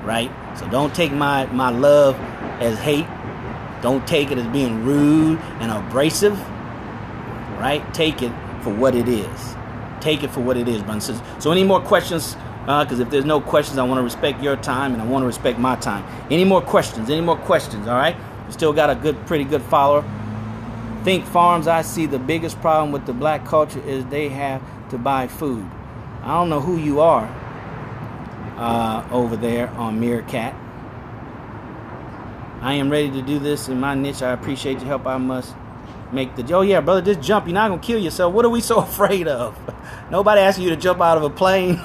Right? So don't take my love as hate. Don't take it as being rude and abrasive. Right? Take it for what it is. Take it for what it is, brothers and sisters. So any more questions? Because if there's no questions, I want to respect your time and I want to respect my time. Any more questions? Any more questions? All right? We still got a pretty good follower. Think Farms, I see the biggest problem with the black culture is they have to buy food. I don't know who you are over there on Meerkat. I am ready to do this in my niche. I appreciate your help. I must make the... Oh, yeah, brother, just jump. You're not going to kill yourself. What are we so afraid of? Nobody asking you to jump out of a plane.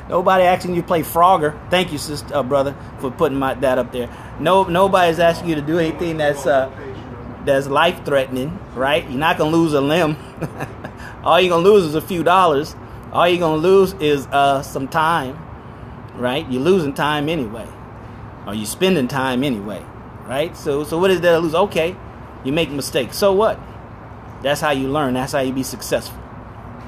Nobody asking you to play Frogger. Thank you, sister, brother, for putting that up there. Nobody's asking you to do anything that's life-threatening, right? You're not going to lose a limb. All you're going to lose is a few dollars. All you're going to lose is some time, right? You're losing time anyway. Or you're spending time anyway, right? So what is there to lose? Okay, you make mistakes. So what? That's how you learn. That's how you be successful.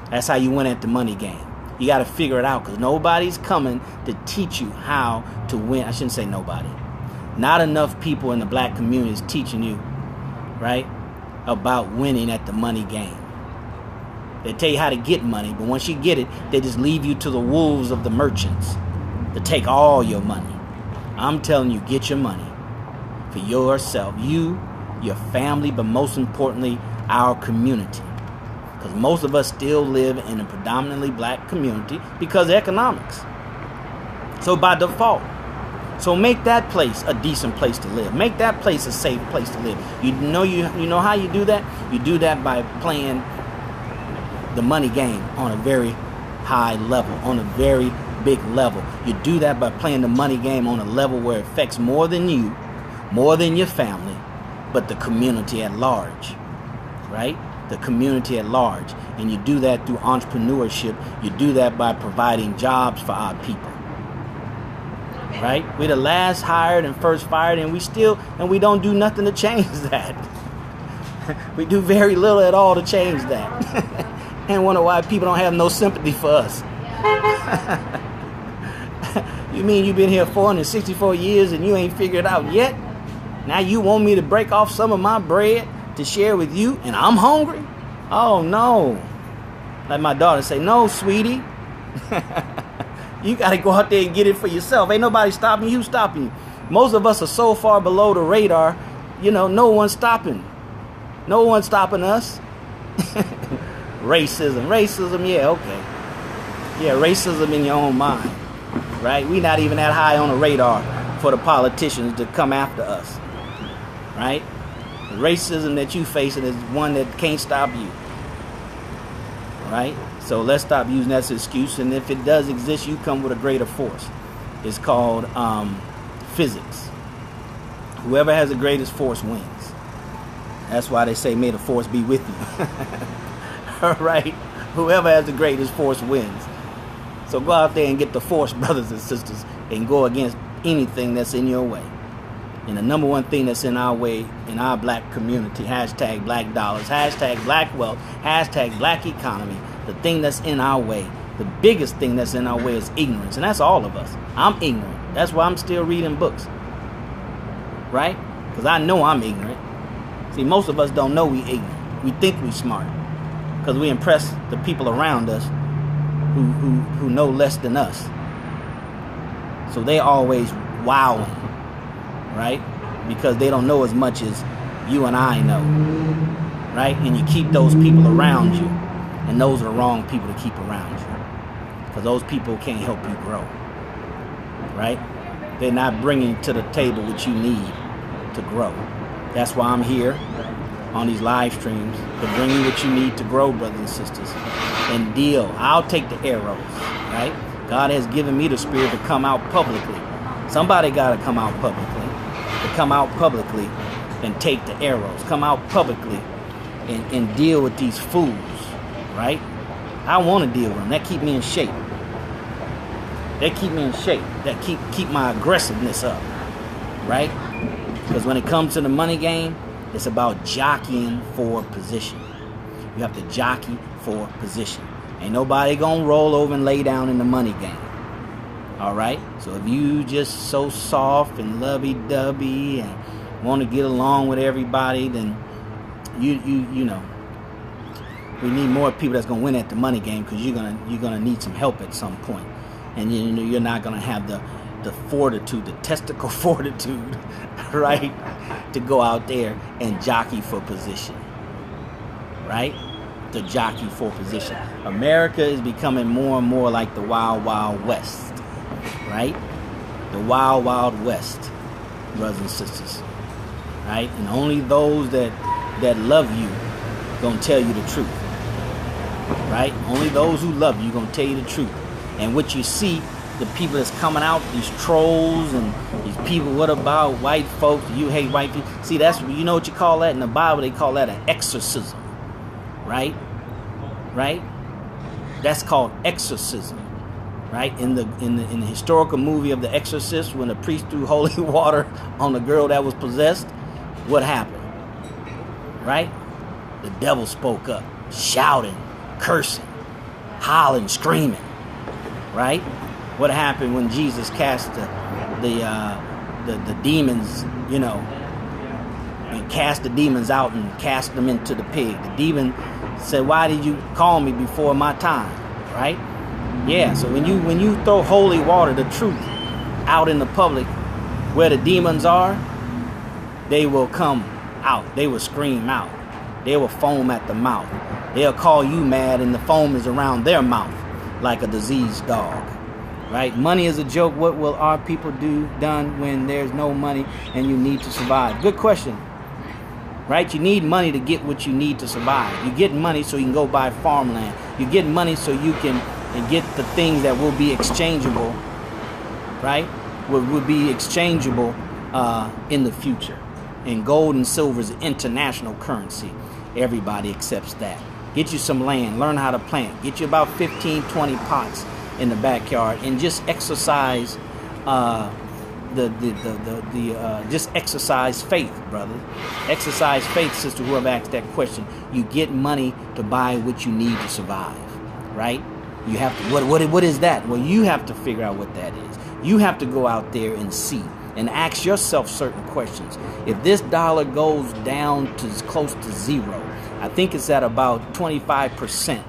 That's how you win at the money game. You got to figure it out because nobody's coming to teach you how to win. I shouldn't say nobody. Not enough people in the black community is teaching you, right, about winning at the money game. They tell you how to get money, but once you get it, they just leave you to the wolves of the merchants to take all your money. I'm telling you, get your money for yourself, you, your family, but most importantly, our community. Because most of us still live in a predominantly black community because of economics. So by default. So make that place a decent place to live. Make that place a safe place to live. You know how you do that? You do that by playing the money game on a very high level, on a very big level. You do that by playing the money game on a level where it affects more than you, more than your family, but the community at large, right? The community at large. And you do that through entrepreneurship. You do that by providing jobs for our people. Right? We're the last hired and first fired, and we don't do nothing to change that. We do very little at all to change that. And wonder why people don't have no sympathy for us. You mean you've been here 464 years and you ain't figured it out yet? Now you want me to break off some of my bread to share with you, and I'm hungry? Oh no. Like my daughter say, no, sweetie. You got to go out there and get it for yourself. Ain't nobody stopping you. Stopping you. Most of us are so far below the radar, no one's stopping. No one's stopping us. Racism, yeah, okay. Yeah, racism in your own mind, right? We not even that high on the radar for the politicians to come after us, right? The racism that you facing is one that can't stop you, right? So let's stop using that as an excuse. And if it does exist, you come with a greater force. It's called physics. Whoever has the greatest force wins. That's why they say, may the force be with you. All right? Whoever has the greatest force wins. So go out there and get the force, brothers and sisters, and go against anything that's in your way. And the number one thing that's in our way, in our black community, hashtag black dollars, hashtag black wealth, hashtag black economy, the thing that's in our way, the biggest thing that's in our way is ignorance. And that's all of us. I'm ignorant. That's why I'm still reading books. Right? Because I know I'm ignorant. See, most of us don't know we ignorant. We think we smart. Because we impress the people around us who know less than us. So they always wowing. Right? Because they don't know as much as you and I know. Right? And you keep those people around you. And those are the wrong people to keep around you. Because those people can't help you grow. Right? They're not bringing to the table what you need to grow. That's why I'm here on these live streams, to bring you what you need to grow, brothers and sisters, and deal. I'll take the arrows, right? God has given me the spirit to come out publicly. Somebody got to come out publicly, and take the arrows. Come out publicly and deal with these fools, right? I want to deal with them. That keep me in shape. That keep my aggressiveness up, right? Because when it comes to the money game, it's about jockeying for position. You have to jockey for position. Ain't nobody gonna roll over and lay down in the money game. All right? So if you just so soft and lovey-dovey and want to get along with everybody, then you know, we need more people that's gonna win at the money game, because you're gonna need some help at some point. And you're not gonna have the fortitude, the testicle fortitude, right, to go out there and jockey for position, right? To jockey for position. America is becoming more and more like the Wild Wild West, right? The Wild Wild West, brothers and sisters, right? And only those that love you gonna tell you the truth, right? Only those who love you gonna tell you the truth. And what you see, the people that's coming out, these trolls and these people, what about white folks? You hate white people. See, that's, you know what you call that in the Bible? They call that an exorcism, right? Right? That's called exorcism, right? In the historical movie of The Exorcist, when the priest threw holy water on the girl that was possessed, what happened? Right? The devil spoke up, shouting, cursing, howling, screaming, right? What happened when Jesus cast the demons, you know, and cast the demons out and cast them into the pig? The demon said, "Why did you call me before my time?" Right? Yeah. So when you throw holy water, the truth, out in the public, where the demons are, they will come out. They will scream out. They will foam at the mouth. They'll call you mad, and the foam is around their mouth like a diseased dog. Right? Money is a joke. What will our people done when there's no money and you need to survive? Good question. Right? You need money to get what you need to survive. You get money so you can go buy farmland. You get money so you can get the things that will be exchangeable, right? Will be exchangeable in the future. And gold and silver is international currency. Everybody accepts that. Get you some land. Learn how to plant. Get you about 15, 20 pots in the backyard, and just exercise just exercise faith, brother. Exercise faith, sister, whoever asked that question. You get money to buy what you need to survive, right? You have to, what is that? Well, you have to figure out what that is. You have to go out there and see and ask yourself certain questions. If this dollar goes down to close to zero, I think it's at about 25%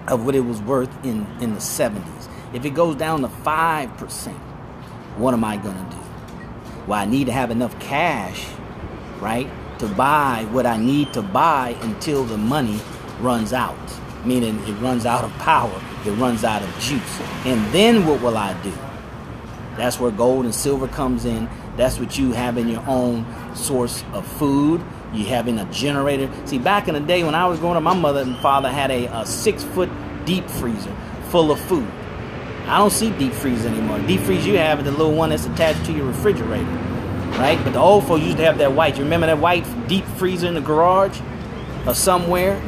of what it was worth in the 70s. If it goes down to 5%, what am I going to do? Well, I need to have enough cash, right, to buy what I need to buy until the money runs out. Meaning it runs out of power, it runs out of juice. And then what will I do? That's where gold and silver comes in. That's what you have in your own source of food. You having a generator. See, back in the day when I was growing up, my mother and father had a 6-foot deep freezer full of food. I don't see deep freeze anymore. Deep freeze you have is the little one that's attached to your refrigerator, right? But the old folks used to have that white. You remember that white deep freezer in the garage or somewhere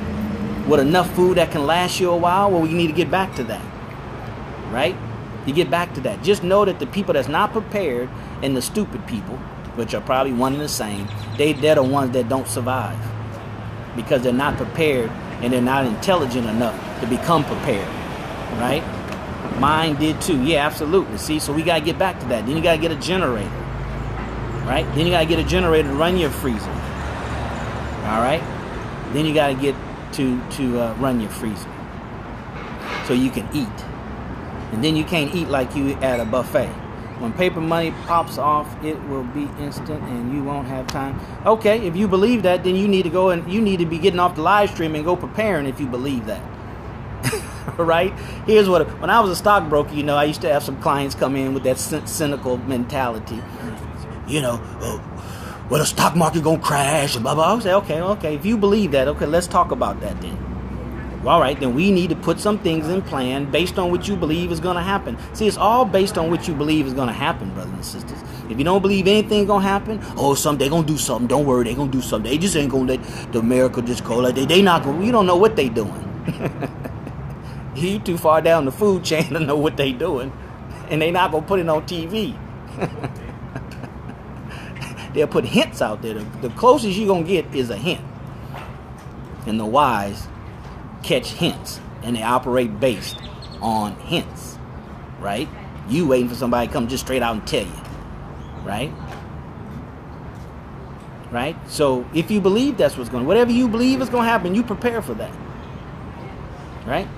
with enough food that can last you a while? Well, we need to get back to that, right? You get back to that. Just know that the people that's not prepared and the stupid people, which are probably one and the same, they're the ones that don't survive because they're not prepared and they're not intelligent enough to become prepared, right? Mine did too. Yeah, absolutely. See, so we got to get back to that. Then you got to get a generator, right? Then you got to get a generator to run your freezer, all right? Then you got to get to run your freezer so you can eat. And then you can't eat like you at a buffet. When paper money pops off, it will be instant and you won't have time. Okay, if you believe that, then you need to go and you need to be getting off the live stream and go preparing if you believe that. Right? Here's what, when I was a stockbroker, you know, I used to have some clients come in with that cynical mentality. You know, well, the stock market gonna crash and blah blah. I say, okay. If you believe that, okay, let's talk about that then. All right, then we need to put some things in plan based on what you believe is going to happen. See, it's all based on what you believe is going to happen, brothers and sisters. If you don't believe anything's going to happen, someday they're going to do something. Don't worry, they're going to do something. They just ain't going to let the America just go like they not going to. You don't know what they doing. You too far down the food chain to know what they doing. And they not going to put it on TV. They'll put hints out there. The closest you're going to get is a hint. And the wise catch hints, and they operate based on hints, right? You waiting for somebody to come just straight out and tell you, right? So if you believe that's what's going, whatever you believe is going to happen, you prepare for that, right?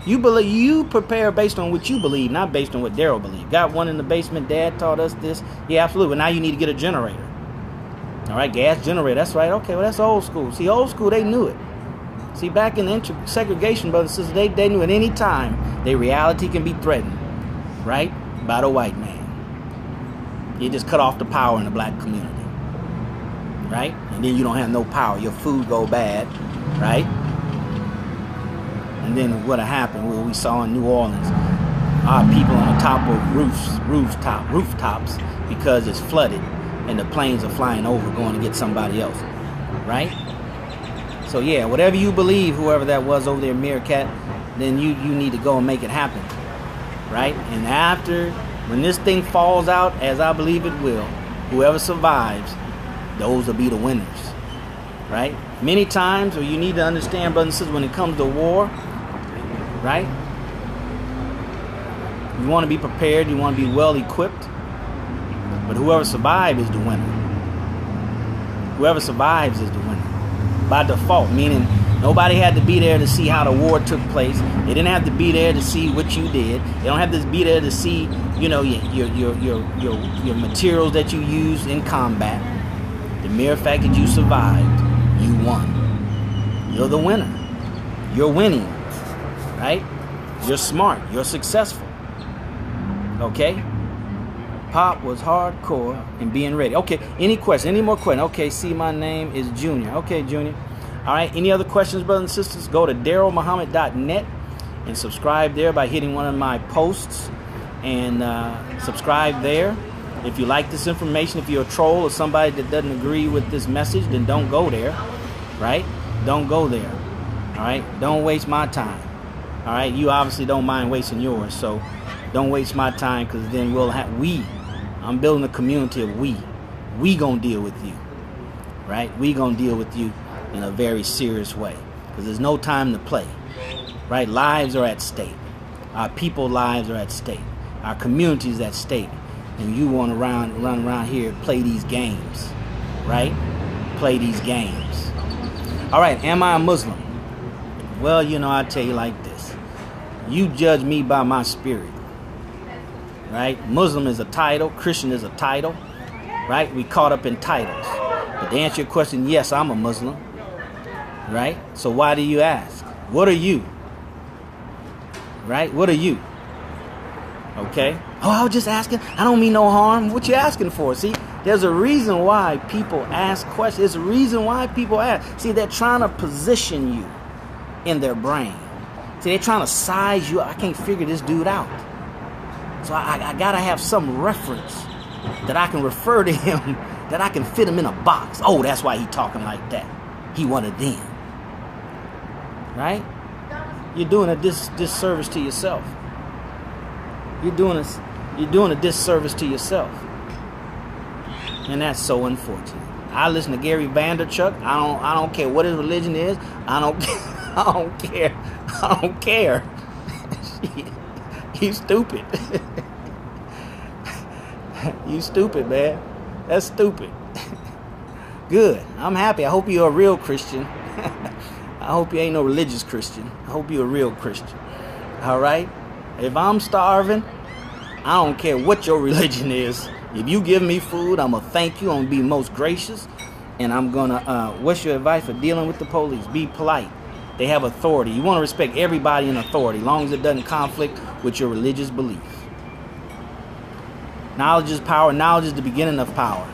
You prepare based on what you believe, not based on what Darrell believed. Got one in the basement. Dad taught us this. Yeah, absolutely. But now you need to get a generator. All right, gas generator. That's right. Okay, well that's old school. See, old school, they knew it. See, back in the segregation, brothers and sisters, they knew at any time their reality can be threatened, right, by the white man. You just cut off the power in the black community, right? And then you don't have no power. Your food go bad, right? And then what'll happen? Well, we saw in New Orleans, our people on the top of rooftops because it's flooded and the planes are flying over going to get somebody else, right? So yeah, whatever you believe, whoever that was over there, Meerkat, then you need to go and make it happen, right? And after, when this thing falls out, as I believe it will, whoever survives, those will be the winners, right? Many times, or you need to understand, brothers and sisters, when it comes to war, right? You want to be prepared, you want to be well equipped, but whoever survives is the winner. Whoever survives is the winner. By default, meaning nobody had to be there to see how the war took place. They didn't have to be there to see what you did. They don't have to be there to see, your materials that you used in combat. The mere fact that you survived, you won. You're the winner. You're winning, right? You're smart. You're successful. Okay? Pop was hardcore in being ready. Okay, any question? Any more questions? Okay, see, my name is Junior. Okay, Junior. All right, any other questions, brothers and sisters? Go to DarrellMuhammad.net and subscribe there by hitting one of my posts and subscribe there. If you like this information, if you're a troll or somebody that doesn't agree with this message, then don't go there, right? Don't go there, all right? Don't waste my time, all right? You obviously don't mind wasting yours, so don't waste my time, because then I'm building a community of we gonna deal with you, right? We gonna deal with you in a very serious way, because there's no time to play, right? Lives are at stake. Our people's lives are at stake. Our community is at stake. And you want to run around here and play these games, right? Play these games. All right, am I a Muslim? Well, I tell you like this. You judge me by my spirit. Right? Muslim is a title. Christian is a title. Right? We caught up in titles. But to answer your question, yes, I'm a Muslim. Right? So why do you ask? What are you? Right? What are you? Okay? Oh, I was just asking. I don't mean no harm. What you asking for? See, there's a reason why people ask questions. There's a reason why people ask. See, they're trying to position you in their brain. See, they're trying to size you. I can't figure this dude out. So I gotta have some reference that I can refer to him, that I can fit him in a box. Oh, that's why he talking like that. He one of them. Right? You're doing a disservice to yourself. You're doing a disservice to yourself. And that's so unfortunate. I listen to Gary Vaynerchuk. I don't care what his religion is. I don't care. I don't care. You stupid. You stupid, man. That's stupid. Good. I'm happy. I hope you're a real Christian. I hope you ain't no religious Christian. I hope you're a real Christian. All right? If I'm starving, I don't care what your religion is. If you give me food, I'm going to thank you. I'm going to be most gracious. And I'm going to, what's your advice for dealing with the police? Be polite. They have authority. You want to respect everybody in authority, as long as it doesn't conflict with your religious belief. Knowledge is power. Knowledge is the beginning of power.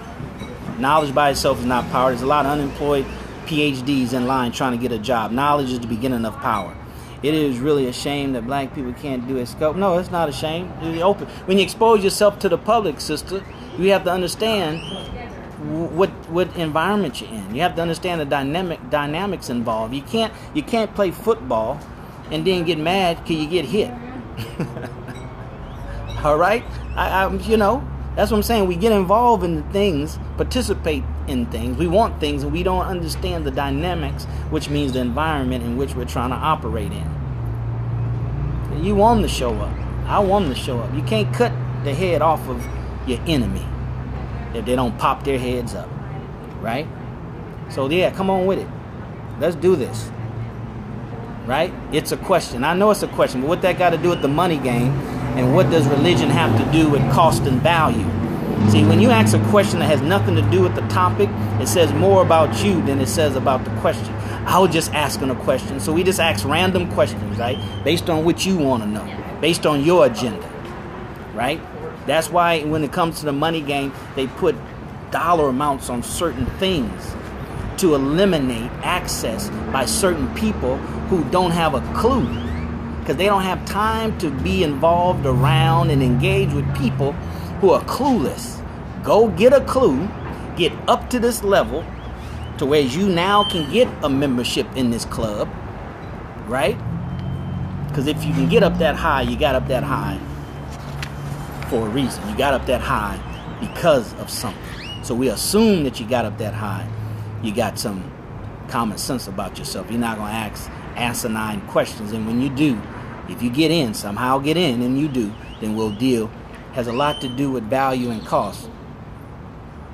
Knowledge by itself is not power. There's a lot of unemployed PhDs in line trying to get a job. Knowledge is the beginning of power. It is really a shame that black people can't do a scope. No, it's not a shame. It's open. When you expose yourself to the public, sister, you have to understand what environment you're in. You have to understand the dynamics involved. You can't play football and then get mad because you get hit. All right, that's what I'm saying. We get involved in things, participate in things. We want things, and we don't understand the dynamics, which means the environment in which we're trying to operate in. You want them to show up. I want them to show up. You can't cut the head off of your enemy if they don't pop their heads up, right? So yeah, come on with it. Let's do this, right? It's a question. I know it's a question, but what that got to do with the money game, and what does religion have to do with cost and value? See, when you ask a question that has nothing to do with the topic, it says more about you than it says about the question. I was just asking a question, so we just ask random questions, right? Based on what you want to know, based on your agenda, right? That's why when it comes to the money game, they put dollar amounts on certain things to eliminate access by certain people who don't have a clue, because they don't have time to be involved around and engage with people who are clueless. Go get a clue, get up to this level to where you now can get a membership in this club, right? Because if you can get up that high, you got up that high for a reason. You got up that high because of something. So we assume that you got up that high. You got some common sense about yourself. You're not going to ask asinine questions. And when you do, if you get in, somehow get in, and you do, then we'll deal. Has a lot to do with value and cost.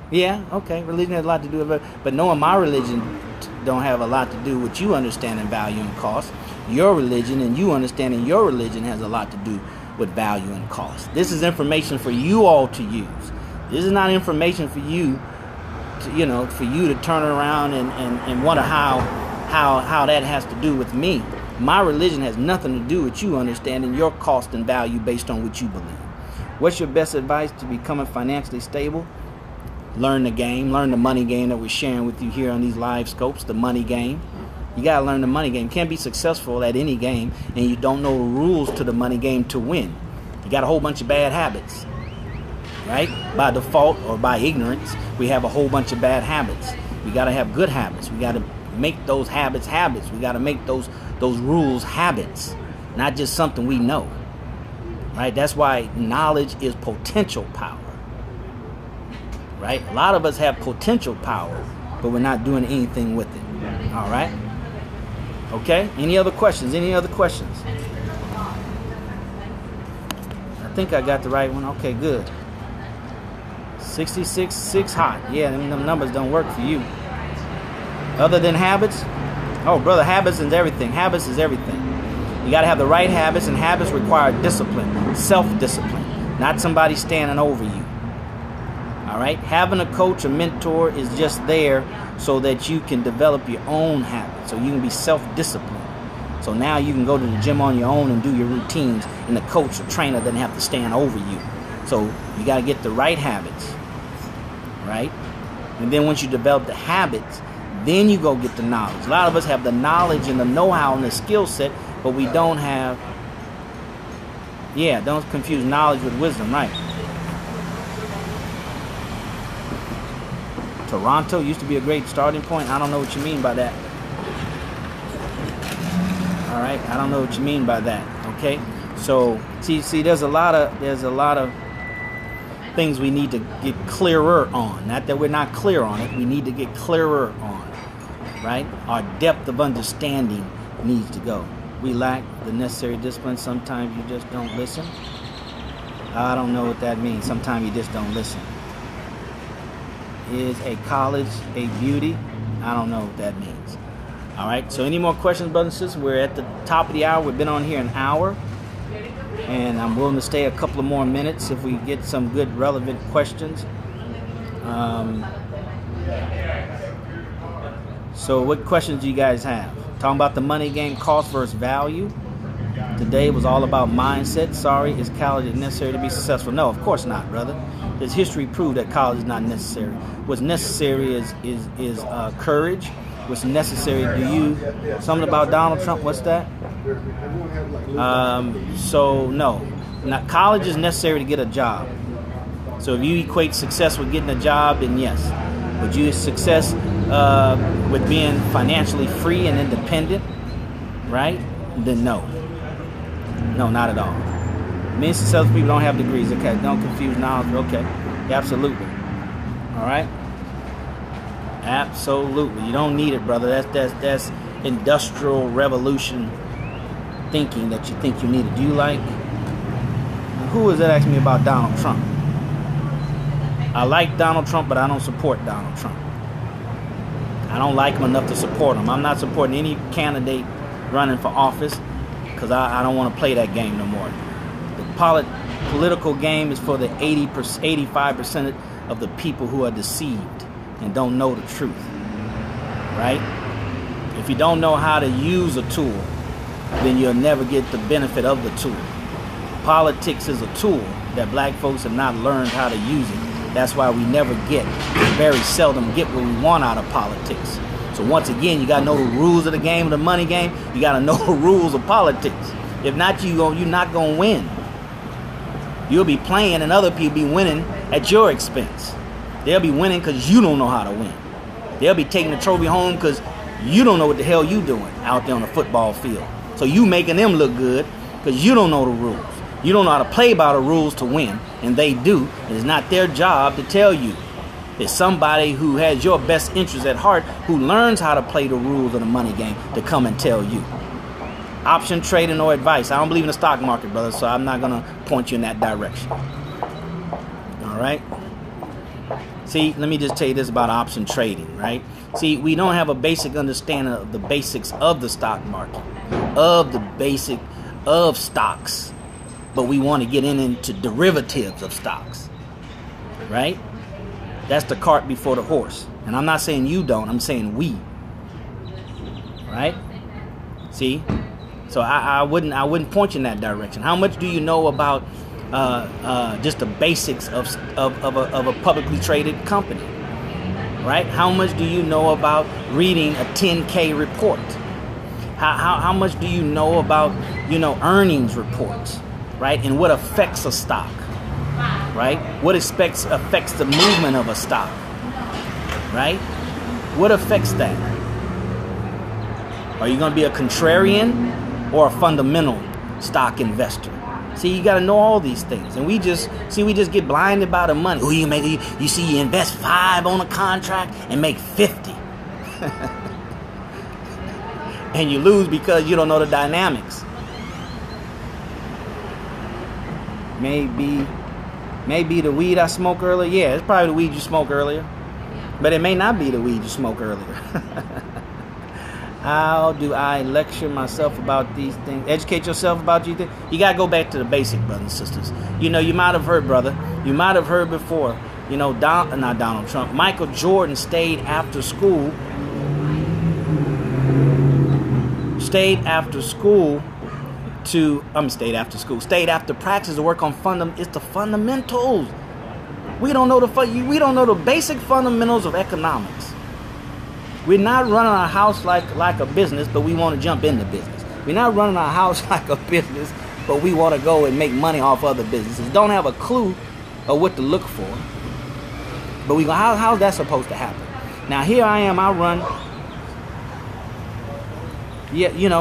Yeah, okay, religion has a lot to do with it. But knowing my religion don't have a lot to do with you understanding value and cost. Your religion and you understanding your religion has a lot to do with value and cost. This is information for you all to use. This is not information for you to, for you to turn around and wonder how that has to do with me. My religion has nothing to do with you understanding your cost and value based on what you believe. What's your best advice to becoming financially stable? Learn the game. Learn the money game that we're sharing with you here on these live scopes, the money game. You got to learn the money game. You can't be successful at any game and you don't know the rules to the money game to win. You got a whole bunch of bad habits, right? By default or by ignorance, we have a whole bunch of bad habits. We got to have good habits. We got to make those habits habits. We got to make those rules habits, not just something we know, right? That's why knowledge is potential power, right? A lot of us have potential power, but we're not doing anything with it. All right? Okay? Any other questions? I think I got the right one. Okay, good. 66 hot. Yeah, them numbers don't work for you. Other than habits? Oh, brother, habits is everything. Habits is everything. You got to have the right habits, and habits require discipline, self-discipline, not somebody standing over you. All right? Having a coach, a mentor is just there so that you can develop your own habits, so you can be self-disciplined. So now you can go to the gym on your own and do your routines, and the coach or trainer doesn't have to stand over you. So you got to get the right habits, right? And then once you develop the habits, then you go get the knowledge. A lot of us have the knowledge and the know-how and the skill set, but we don't have, don't confuse knowledge with wisdom, right? Toronto used to be a great starting point. I don't know what you mean by that. All right, I don't know what you mean by that. Okay, so see, there's a lot of things we need to get clearer on. Not that we're not clear on it. We need to get clearer on, right? Our depth of understanding needs to go. We lack the necessary discipline. Sometimes you just don't listen. I don't know what that means. Sometimes you just don't listen. Is a college a beauty? I don't know what that means. All right, so any more questions, brothers and sisters? We're at the top of the hour. We've been on here an hour, and I'm willing to stay a couple of more minutes if we get some good relevant questions. So what questions do you guys have? Talking about the money game, cost versus value. Today was all about mindset. Sorry, is college necessary to be successful? No, of course not, brother. Does history prove that college is not necessary? What's necessary is courage. What's necessary? Something about Donald Trump? What's that? So no, college is necessary to get a job. So if you equate success with getting a job, then yes. But you success with being financially free and independent, right? Then no, not at all. Many successful people don't have degrees. Okay, don't confuse knowledge. Okay, absolutely. All right, absolutely. You don't need it, brother. That's industrial revolution thinking that you think you need it. Do you like? Who was that asking me about Donald Trump? I like Donald Trump, but I don't support Donald Trump. I don't like him enough to support him. I'm not supporting any candidate running for office because I don't want to play that game no more. The political game is for the 85% of the people who are deceived and don't know the truth, right? If you don't know how to use a tool, then you'll never get the benefit of the tool. Politics is a tool that black folks have not learned how to use it. That's why we very seldom get what we want out of politics. So once again, you got to know the rules of the game, of the money game. You got to know the rules of politics. If not, you're not going to win. You'll be playing and other people be winning at your expense. They'll be winning because you don't know how to win. They'll be taking the trophy home because you don't know what the hell you doing out there on the football field. So you making them look good because you don't know the rules. You don't know how to play by the rules to win, and they do. It's not their job to tell you. It's somebody who has your best interest at heart, who learns how to play the rules of the money game, to come and tell you. Option trading or advice. I don't believe in the stock market, brother, so I'm not going to point you in that direction. All right? See, let me just tell you this about option trading, right? See, we don't have a basic understanding of the basics of the stock market, of the basic of stocks. But we want to get into derivatives of stocks, right? That's the cart before the horse. And I'm not saying you don't, I'm saying we, right? See? So I wouldn't point you in that direction. How much do you know about just the basics of a publicly traded company, right? How much do you know about reading a 10K report? How much do you know about, earnings reports? Right? And what affects a stock, right? What affects the movement of a stock, right? What affects that? Are you going to be a contrarian or a fundamental stock investor? See, you got to know all these things. And we just get blinded by the money. Oh, you invest 5 on a contract and make 50. And you lose because you don't know the dynamics. Maybe the weed I smoked earlier. Yeah, it's probably the weed you smoked earlier. But it may not be the weed you smoked earlier. How do I lecture myself about these things? Educate yourself about these things? You got to go back to the basic, brothers and sisters. You might have heard, brother. You might have heard before. Not Donald Trump. Michael Jordan stayed after school. Stayed after practice to work on it's the fundamentals. We don't know the basic fundamentals of economics. We're not running our house like a business, but we want to jump into business. We're not running our house like a business, but we want to go and make money off other businesses. Don't have a clue of what to look for. But how's that supposed to happen? Now here I am,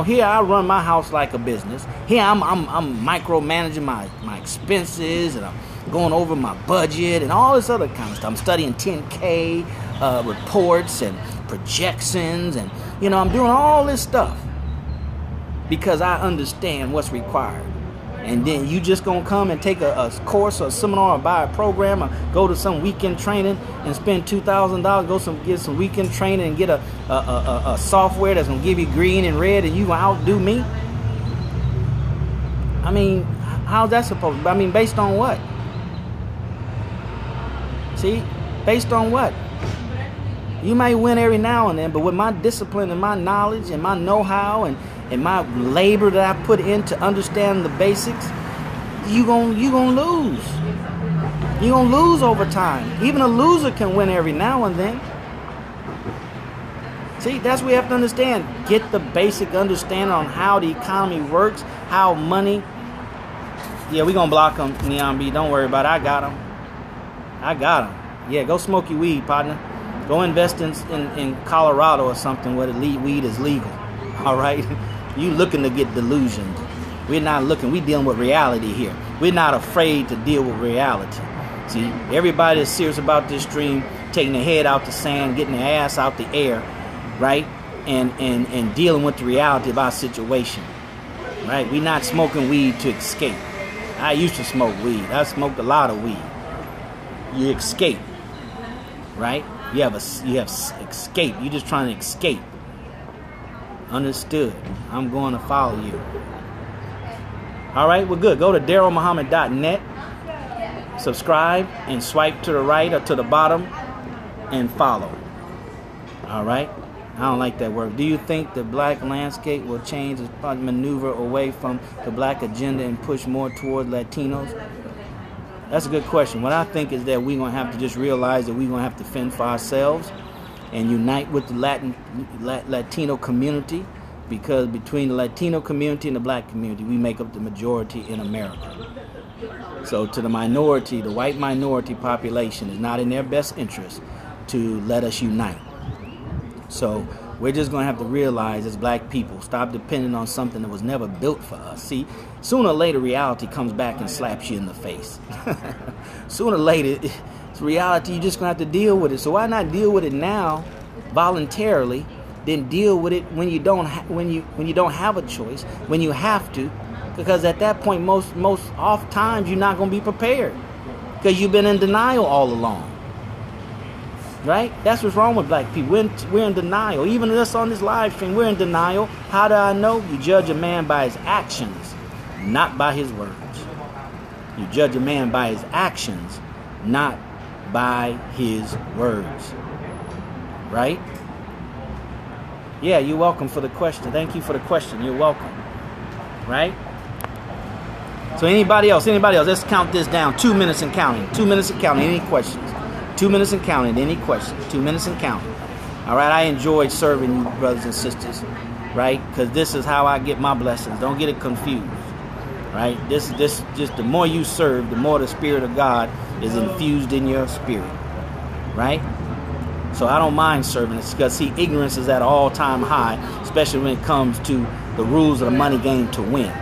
here I run my house like a business. Here I'm micromanaging my expenses, and I'm going over my budget and all this other kind of stuff. I'm studying 10K reports and projections, and I'm doing all this stuff because I understand what's required. And then you just gonna come and take a course or a seminar or buy a program or go to some weekend training and spend $2,000, get some weekend training and get a software that's gonna give you green and red, and you gonna outdo me? I mean, how's that supposed to? I mean, based on what? See, based on what? You might win every now and then, but with my discipline and my knowledge and my know-how and my labor that I put into understanding the basics, you gonna lose. You're going to lose over time. Even a loser can win every now and then. See, that's what we have to understand. Get the basic understanding on how the economy works, how money. Yeah, we're going to block them, Neon B. Don't worry about it. I got them. I got them. Yeah, go smoke your weed, partner. Go invest in Colorado or something where the weed is legal. All right? You looking to get delusioned. We're not looking. We're dealing with reality here. We're not afraid to deal with reality. See, everybody is serious about this dream, taking their head out the sand, getting their ass out the air, right? And dealing with the reality of our situation, right? We're not smoking weed to escape. I used to smoke weed. I smoked a lot of weed. You escape, right? You have escape. You're just trying to escape. Understood. I'm going to follow you. All right, we're good. Go to DarrellMuhammad.net. Subscribe and swipe to the right or to the bottom and follow. All right. I don't like that word. Do you think the black landscape will change as part of maneuver away from the black agenda and push more toward Latinos? That's a good question. What I think is that we're going to have to just realize that we're going to have to fend for ourselves and unite with the Latino community, because between the Latino community and the black community, we make up the majority in America. So to the minority, the white minority population, is not in their best interest to let us unite. So we're just going to have to realize as black people, stop depending on something that was never built for us. See, sooner or later, reality comes back and slaps you in the face. Sooner or later, it's reality. You're just going to have to deal with it. So why not deal with it now voluntarily, then deal with it when you don't have a choice, when you have to? Because at that point, most oft times, you're not going to be prepared because you've been in denial all along. Right? That's what's wrong with black people. We're in denial. Even us on this live stream, we're in denial. How do I know? You judge a man by his actions, not by his words. You judge a man by his actions, not by his words. Right? Yeah, you're welcome for the question. Thank you for the question. You're welcome. Right? So anybody else? Let's count this down. 2 minutes and counting. 2 minutes and counting. Any questions? 2 minutes and counting. Any questions? 2 minutes and counting. All right. I enjoyed serving you, brothers and sisters. Right? Because this is how I get my blessings. Don't get it confused. Right? This just the more you serve, the more the Spirit of God is infused in your spirit. Right? So I don't mind serving. It's because, see, ignorance is at an all-time high, especially when it comes to the rules of the money game to win.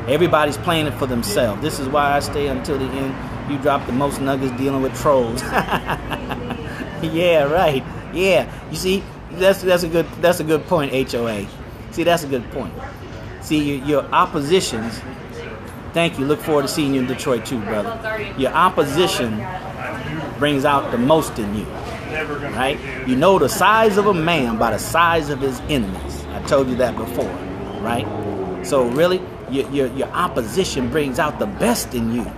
Everybody's playing it for themselves. This is why I stay until the end. You drop the most nuggets dealing with trolls. Yeah, right. Yeah. You see, that's a good point, HOA. See, that's a good point. See, your oppositions. Thank you. Look forward to seeing you in Detroit too, brother. Your opposition brings out the most in you. Right? You know the size of a man by the size of his enemies. I told you that before. Right? So really, your opposition brings out the best in you.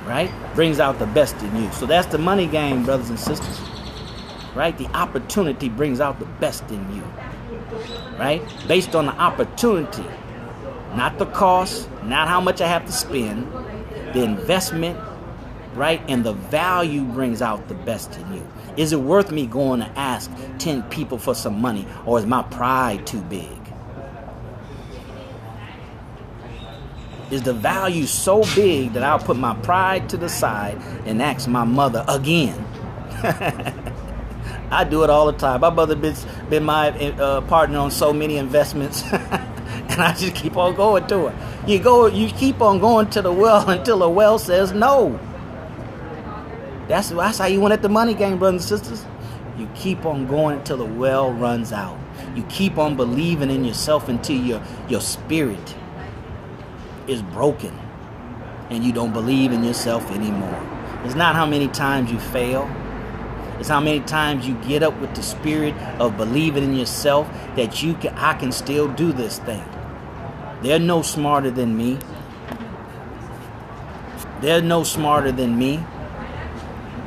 Right? Brings out the best in you. So that's the money game, brothers and sisters. Right? The opportunity brings out the best in you. Right? Based on the opportunity, not the cost, not how much I have to spend, the investment, right? And the value brings out the best in you. Is it worth me going to ask 10 people for some money, or is my pride too big? Is the value so big that I'll put my pride to the side and ask my mother again? I do it all the time. My mother been my partner on so many investments, and I just keep on going to her. You keep on going to the well until the well says no. That's how you win at the money game, brothers and sisters. You keep on going until the well runs out. You keep on believing in yourself until your spirit is broken and you don't believe in yourself anymore. It's not how many times you fail. It's how many times you get up with the spirit of believing in yourself that I can still do this thing. They're no smarter than me. They're no smarter than me.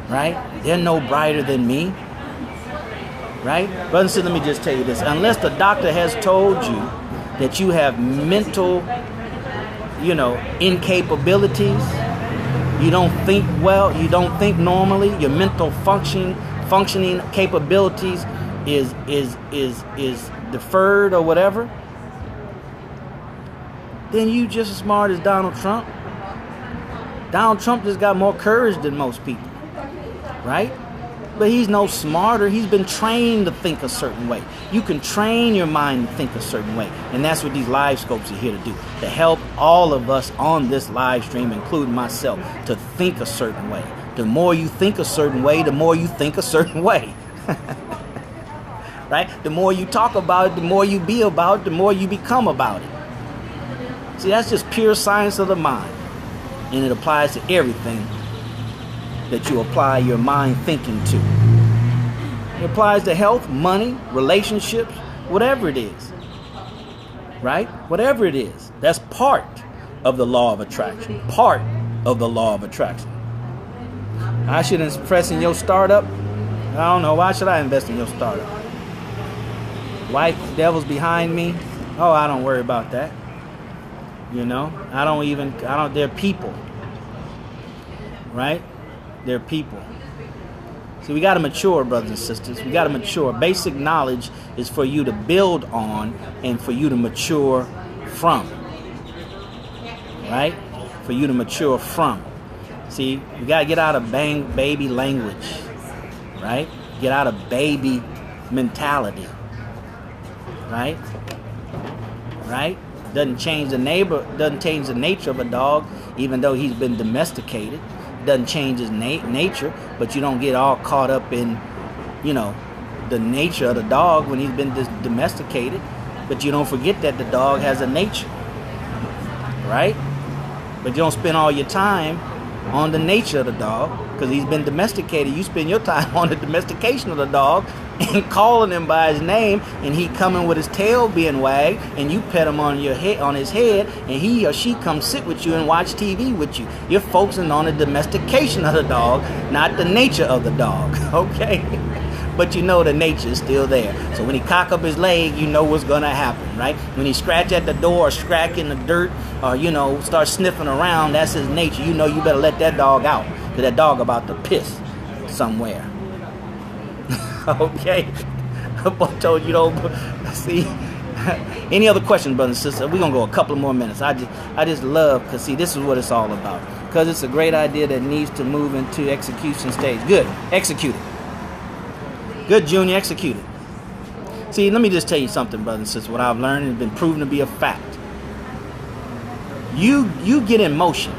Right? They're no brighter than me. Right? Brother and sister, let me just tell you this. Unless the doctor has told you that you have mental, incapabilities, You don't think well. You don't think normally. Your mental functioning capabilities is deferred or whatever. Then you just as smart as Donald Trump. Donald Trump just got more courage than most people, right? But he's no smarter. He's been trained to think a certain way. You can train your mind to think a certain way. And that's what these live scopes are here to do. To help all of us on this live stream, including myself, to think a certain way. The more you think a certain way, the more you think a certain way. Right? The more you talk about it, the more you be about it, the more you become about it. See, that's just pure science of the mind. And it applies to everything that you apply your mind thinking to. It applies to health, money, relationships, whatever it is. Right? Whatever it is. That's part of the law of attraction. Part of the law of attraction. I should invest in your startup. I don't know. Why should I invest in your startup? White devils behind me. Oh, I don't worry about that. You know, they're people. Right? They're people. See, we got to mature, brothers and sisters. We got to mature. Basic knowledge is for you to build on and for you to mature from. Right? For you to mature from. See, we got to get out of baby language. Right? Get out of baby mentality. Right? Right? Doesn't change the nature of a dog, even though he's been domesticated. Doesn't change his nature, but you don't get all caught up in, the nature of the dog when he's been domesticated. But you don't forget that the dog has a nature, right? But you don't spend all your time on the nature of the dog because he's been domesticated. You spend your time on the domestication of the dog and calling him by his name, and he coming with his tail being wagged, and you pet him on his head, and he or she come sit with you and watch TV with you. You're focusing on the domestication of the dog, not the nature of the dog. Okay? But you know the nature is still there. So when he cock up his leg, you know what's gonna happen, right? When he scratch at the door or scratch in the dirt or, start sniffing around, that's his nature. You know you better let that dog out, because that dog about to piss somewhere. Okay? I told you, don't see. Any other questions, brothers and sisters? We're gonna go a couple more minutes. I just love, because see, this is what it's all about. Because it's a great idea that needs to move into execution stage. Good, execute it. Good, Junior, execute it. See, let me just tell you something, brothers and sisters. What I've learned has been proven to be a fact. You get in motion,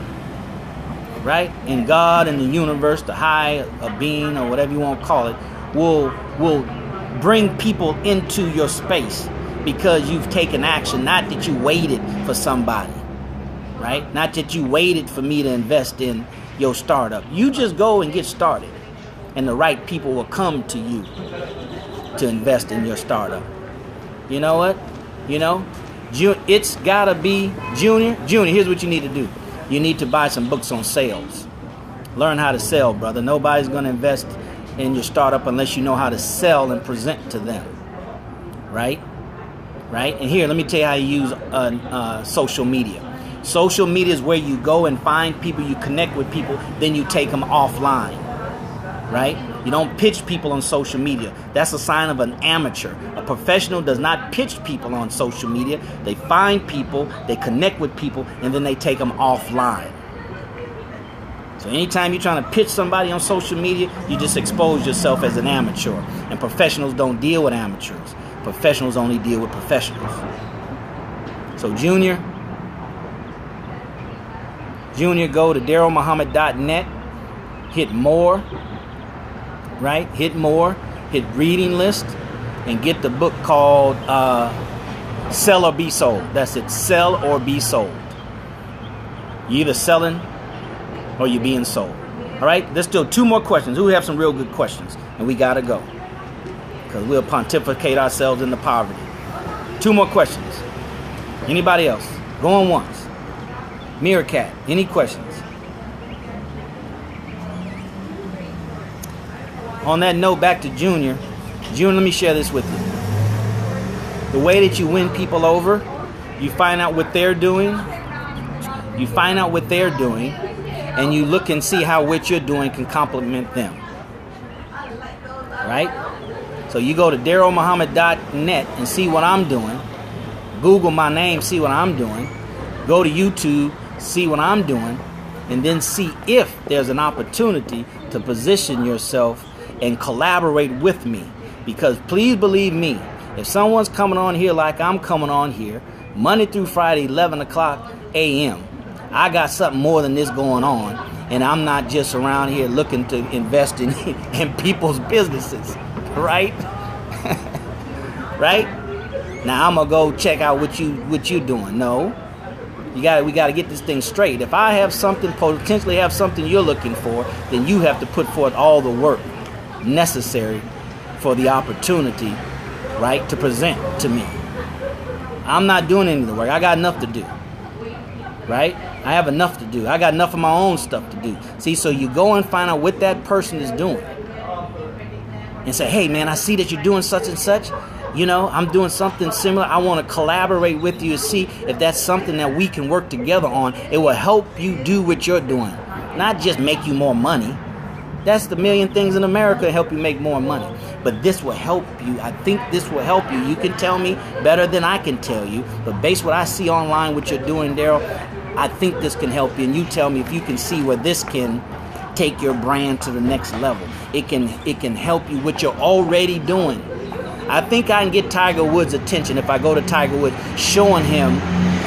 right? And God and the universe, the high being or whatever you want to call it, will bring people into your space because you've taken action. Not that you waited for somebody, right? Not that you waited for me to invest in your startup. You just go and get started, and the right people will come to you to invest in your startup. You know what? It's gotta be Junior, here's what you need to do. You need to buy some books on sales. Learn how to sell, brother. Nobody's gonna invest in your startup unless you know how to sell and present to them. Right? And here, let me tell you how you use social media. Social media is where you go and find people, you connect with people, then you take them offline. Right? You don't pitch people on social media. That's a sign of an amateur. A professional does not pitch people on social media. They find people, they connect with people, and then they take them offline. So anytime you're trying to pitch somebody on social media, you just expose yourself as an amateur. And professionals don't deal with amateurs. Professionals only deal with professionals. So Junior, go to DarrellMuhammad.net, hit more. Right? Hit more, hit reading list, and get the book called Sell or Be Sold. That's it, Sell or Be Sold. You're either selling or you're being sold. All right, let's do 2 more questions. Who have some real good questions? And we got to go, because we'll pontificate ourselves into poverty. 2 more questions. Anybody else? Going once. Meerkat, any questions? On that note, back to Junior. Junior, let me share this with you. The way that you win people over, you find out what they're doing. and you look and see how what you're doing can complement them. Right? So you go to DarrellMuhammad.net and see what I'm doing. Google my name, see what I'm doing. Go to YouTube, see what I'm doing, and then see if there's an opportunity to position yourself and collaborate with me. Because please believe me, if someone's coming on here like I'm coming on here, Monday through Friday, 11 o'clock a.m., I got something more than this going on, and I'm not just around here looking to invest in people's businesses, right? Right? Now I'm gonna go check out what you doing. No, we gotta get this thing straight. If I have something, potentially have something you're looking for, then you have to put forth all the work necessary for the opportunity, right, to present to me. I'm not doing any of the work. I got enough to do. Right? I have enough to do. I got enough of my own stuff to do. See, so you go and find out what that person is doing. And say, hey, man, I see that you're doing such and such. You know, I'm doing something similar. I want to collaborate with you to see if that's something that we can work together on. It will help you do what you're doing. Not just make you more money. That's the million things in America to help you make more money. But this will help you. I think this will help you. You can tell me better than I can tell you. But based what I see online, what you're doing, Darrell, I think this can help you. And you tell me if you can see where this can take your brand to the next level. It can help you what you're already doing. I think I can get Tiger Woods' attention if I go to Tiger Woods showing him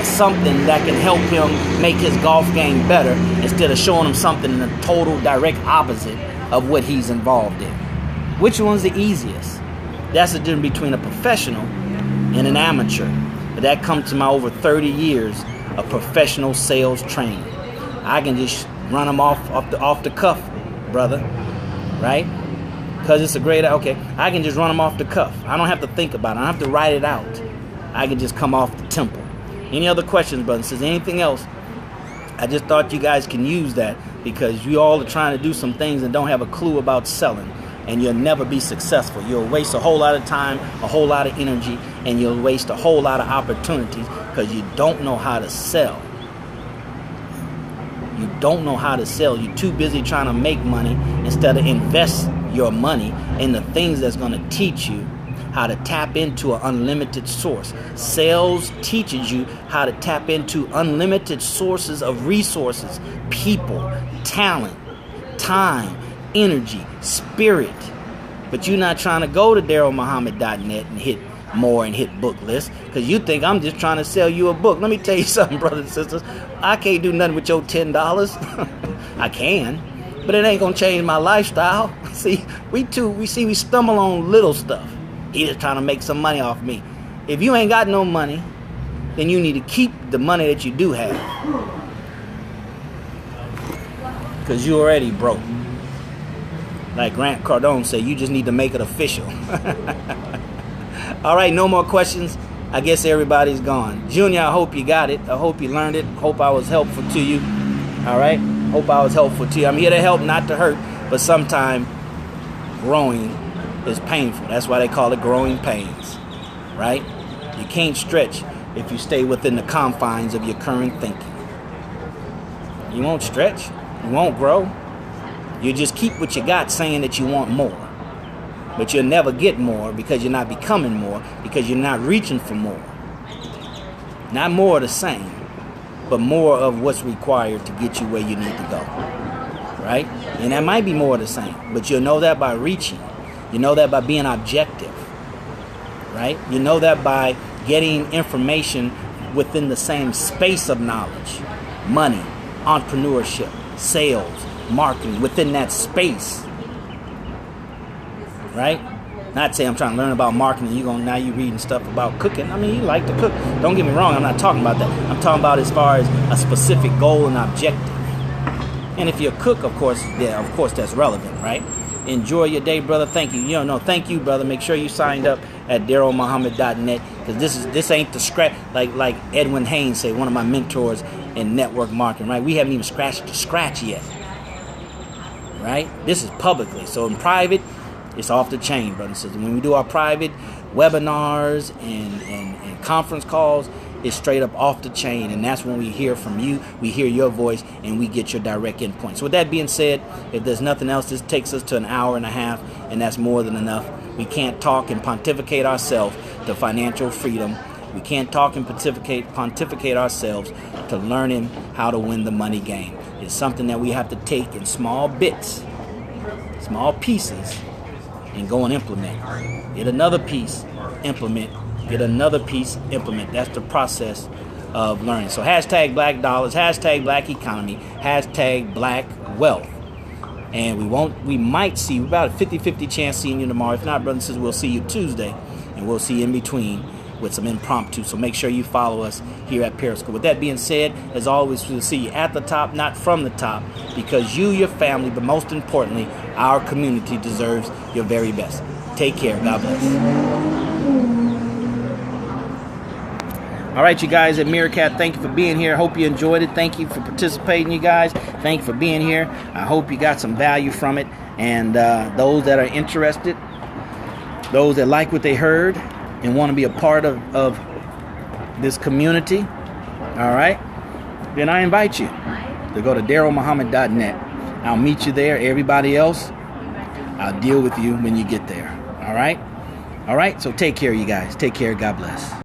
something that can help him make his golf game better instead of showing him something in the total direct opposite of what he's involved in. Which one's the easiest? That's the difference between a professional and an amateur. But that comes to my over 30 years of professional sales training. I can just run them off the cuff, brother, right? Because it's a great, okay, I can just run them off the cuff. I don't have to think about it. I don't have to write it out. I can just come off the temple. Any other questions, brother? Says anything else? I just thought you guys can use that because you all are trying to do some things and don't have a clue about selling, and you'll never be successful. You'll waste a whole lot of time, a whole lot of energy, and you'll waste a whole lot of opportunities because you don't know how to sell. You don't know how to sell. You're too busy trying to make money instead of invest your money in the things that's going to teach you how to tap into an unlimited source. Sales teaches you how to tap into unlimited sources of resources, people, talent, time, energy, spirit. But you're not trying to go to DarrellMuhammad.net and hit more and hit book lists because you think I'm just trying to sell you a book. Let me tell you something, brothers and sisters. I can't do nothing with your $10. I can, but it ain't gonna change my lifestyle. See, we stumble on little stuff. He just trying to make some money off me. If you ain't got no money, then you need to keep the money that you do have, because you already broke. Like Grant Cardone said, you just need to make it official. All right, no more questions. I guess everybody's gone. Junior, I hope you got it. I hope you learned it. Hope I was helpful to you. All right? Hope I was helpful to you. I'm here to help, not to hurt. But sometimes growing is painful. That's why they call it growing pains. Right? You can't stretch if you stay within the confines of your current thinking. You won't stretch. You won't grow. You just keep what you got saying that you want more. But you'll never get more because you're not becoming more, because you're not reaching for more. Not more of the same, but more of what's required to get you where you need to go. Right? And that might be more of the same, but you'll know that by reaching. You know that by being objective. Right? You know that by getting information within the same space of knowledge. Money, entrepreneurship, sales, marketing, within that space. Right? Not say I'm trying to learn about marketing. Now you reading stuff about cooking. I mean, you like to cook. Don't get me wrong. I'm not talking about that. I'm talking about as far as a specific goal and objective. And if you're a cook, of course, yeah, of course that's relevant, right? Enjoy your day, brother. Thank you. Thank you, brother. Make sure you signed up at DarrellMuhammad.net, because this ain't the scratch. Like Edwin Haynes say, one of my mentors in network marketing, right? We haven't even scratched the scratch yet, right? This is publicly. So in private, it's off the chain, brothers and sisters. When we do our private webinars and conference calls, is straight up off the chain, and that's when we hear from you, we hear your voice, and we get your direct endpoint. So with that being said, if there's nothing else, this takes us to an hour and a half, and that's more than enough. We can't talk and pontificate ourselves to financial freedom. We can't talk and pontificate ourselves to learning how to win the money game. It's something that we have to take in small bits, small pieces, and go and implement. Get another piece, implement. Get another piece, implement. That's the process of learning. So hashtag black dollars, hashtag black economy, hashtag black wealth. And we might see about a 50-50 chance seeing you tomorrow. If not, brothers and sisters, we'll see you Tuesday, and we'll see you in between with some impromptu. So make sure you follow us here at Periscope. With that being said, as always, we'll see you at the top, not from the top, because you, your family, but most importantly, our community deserves your very best. Take care. God bless. All right, you guys at Meerkat, thank you for being here. Hope you enjoyed it. Thank you for participating, you guys. Thank you for being here. I hope you got some value from it. And those that are interested, those that like what they heard and want to be a part of this community, all right, then I invite you to go to DarrellMuhammad.net. I'll meet you there. Everybody else, I'll deal with you when you get there. All right? All right? So take care, you guys. Take care. God bless.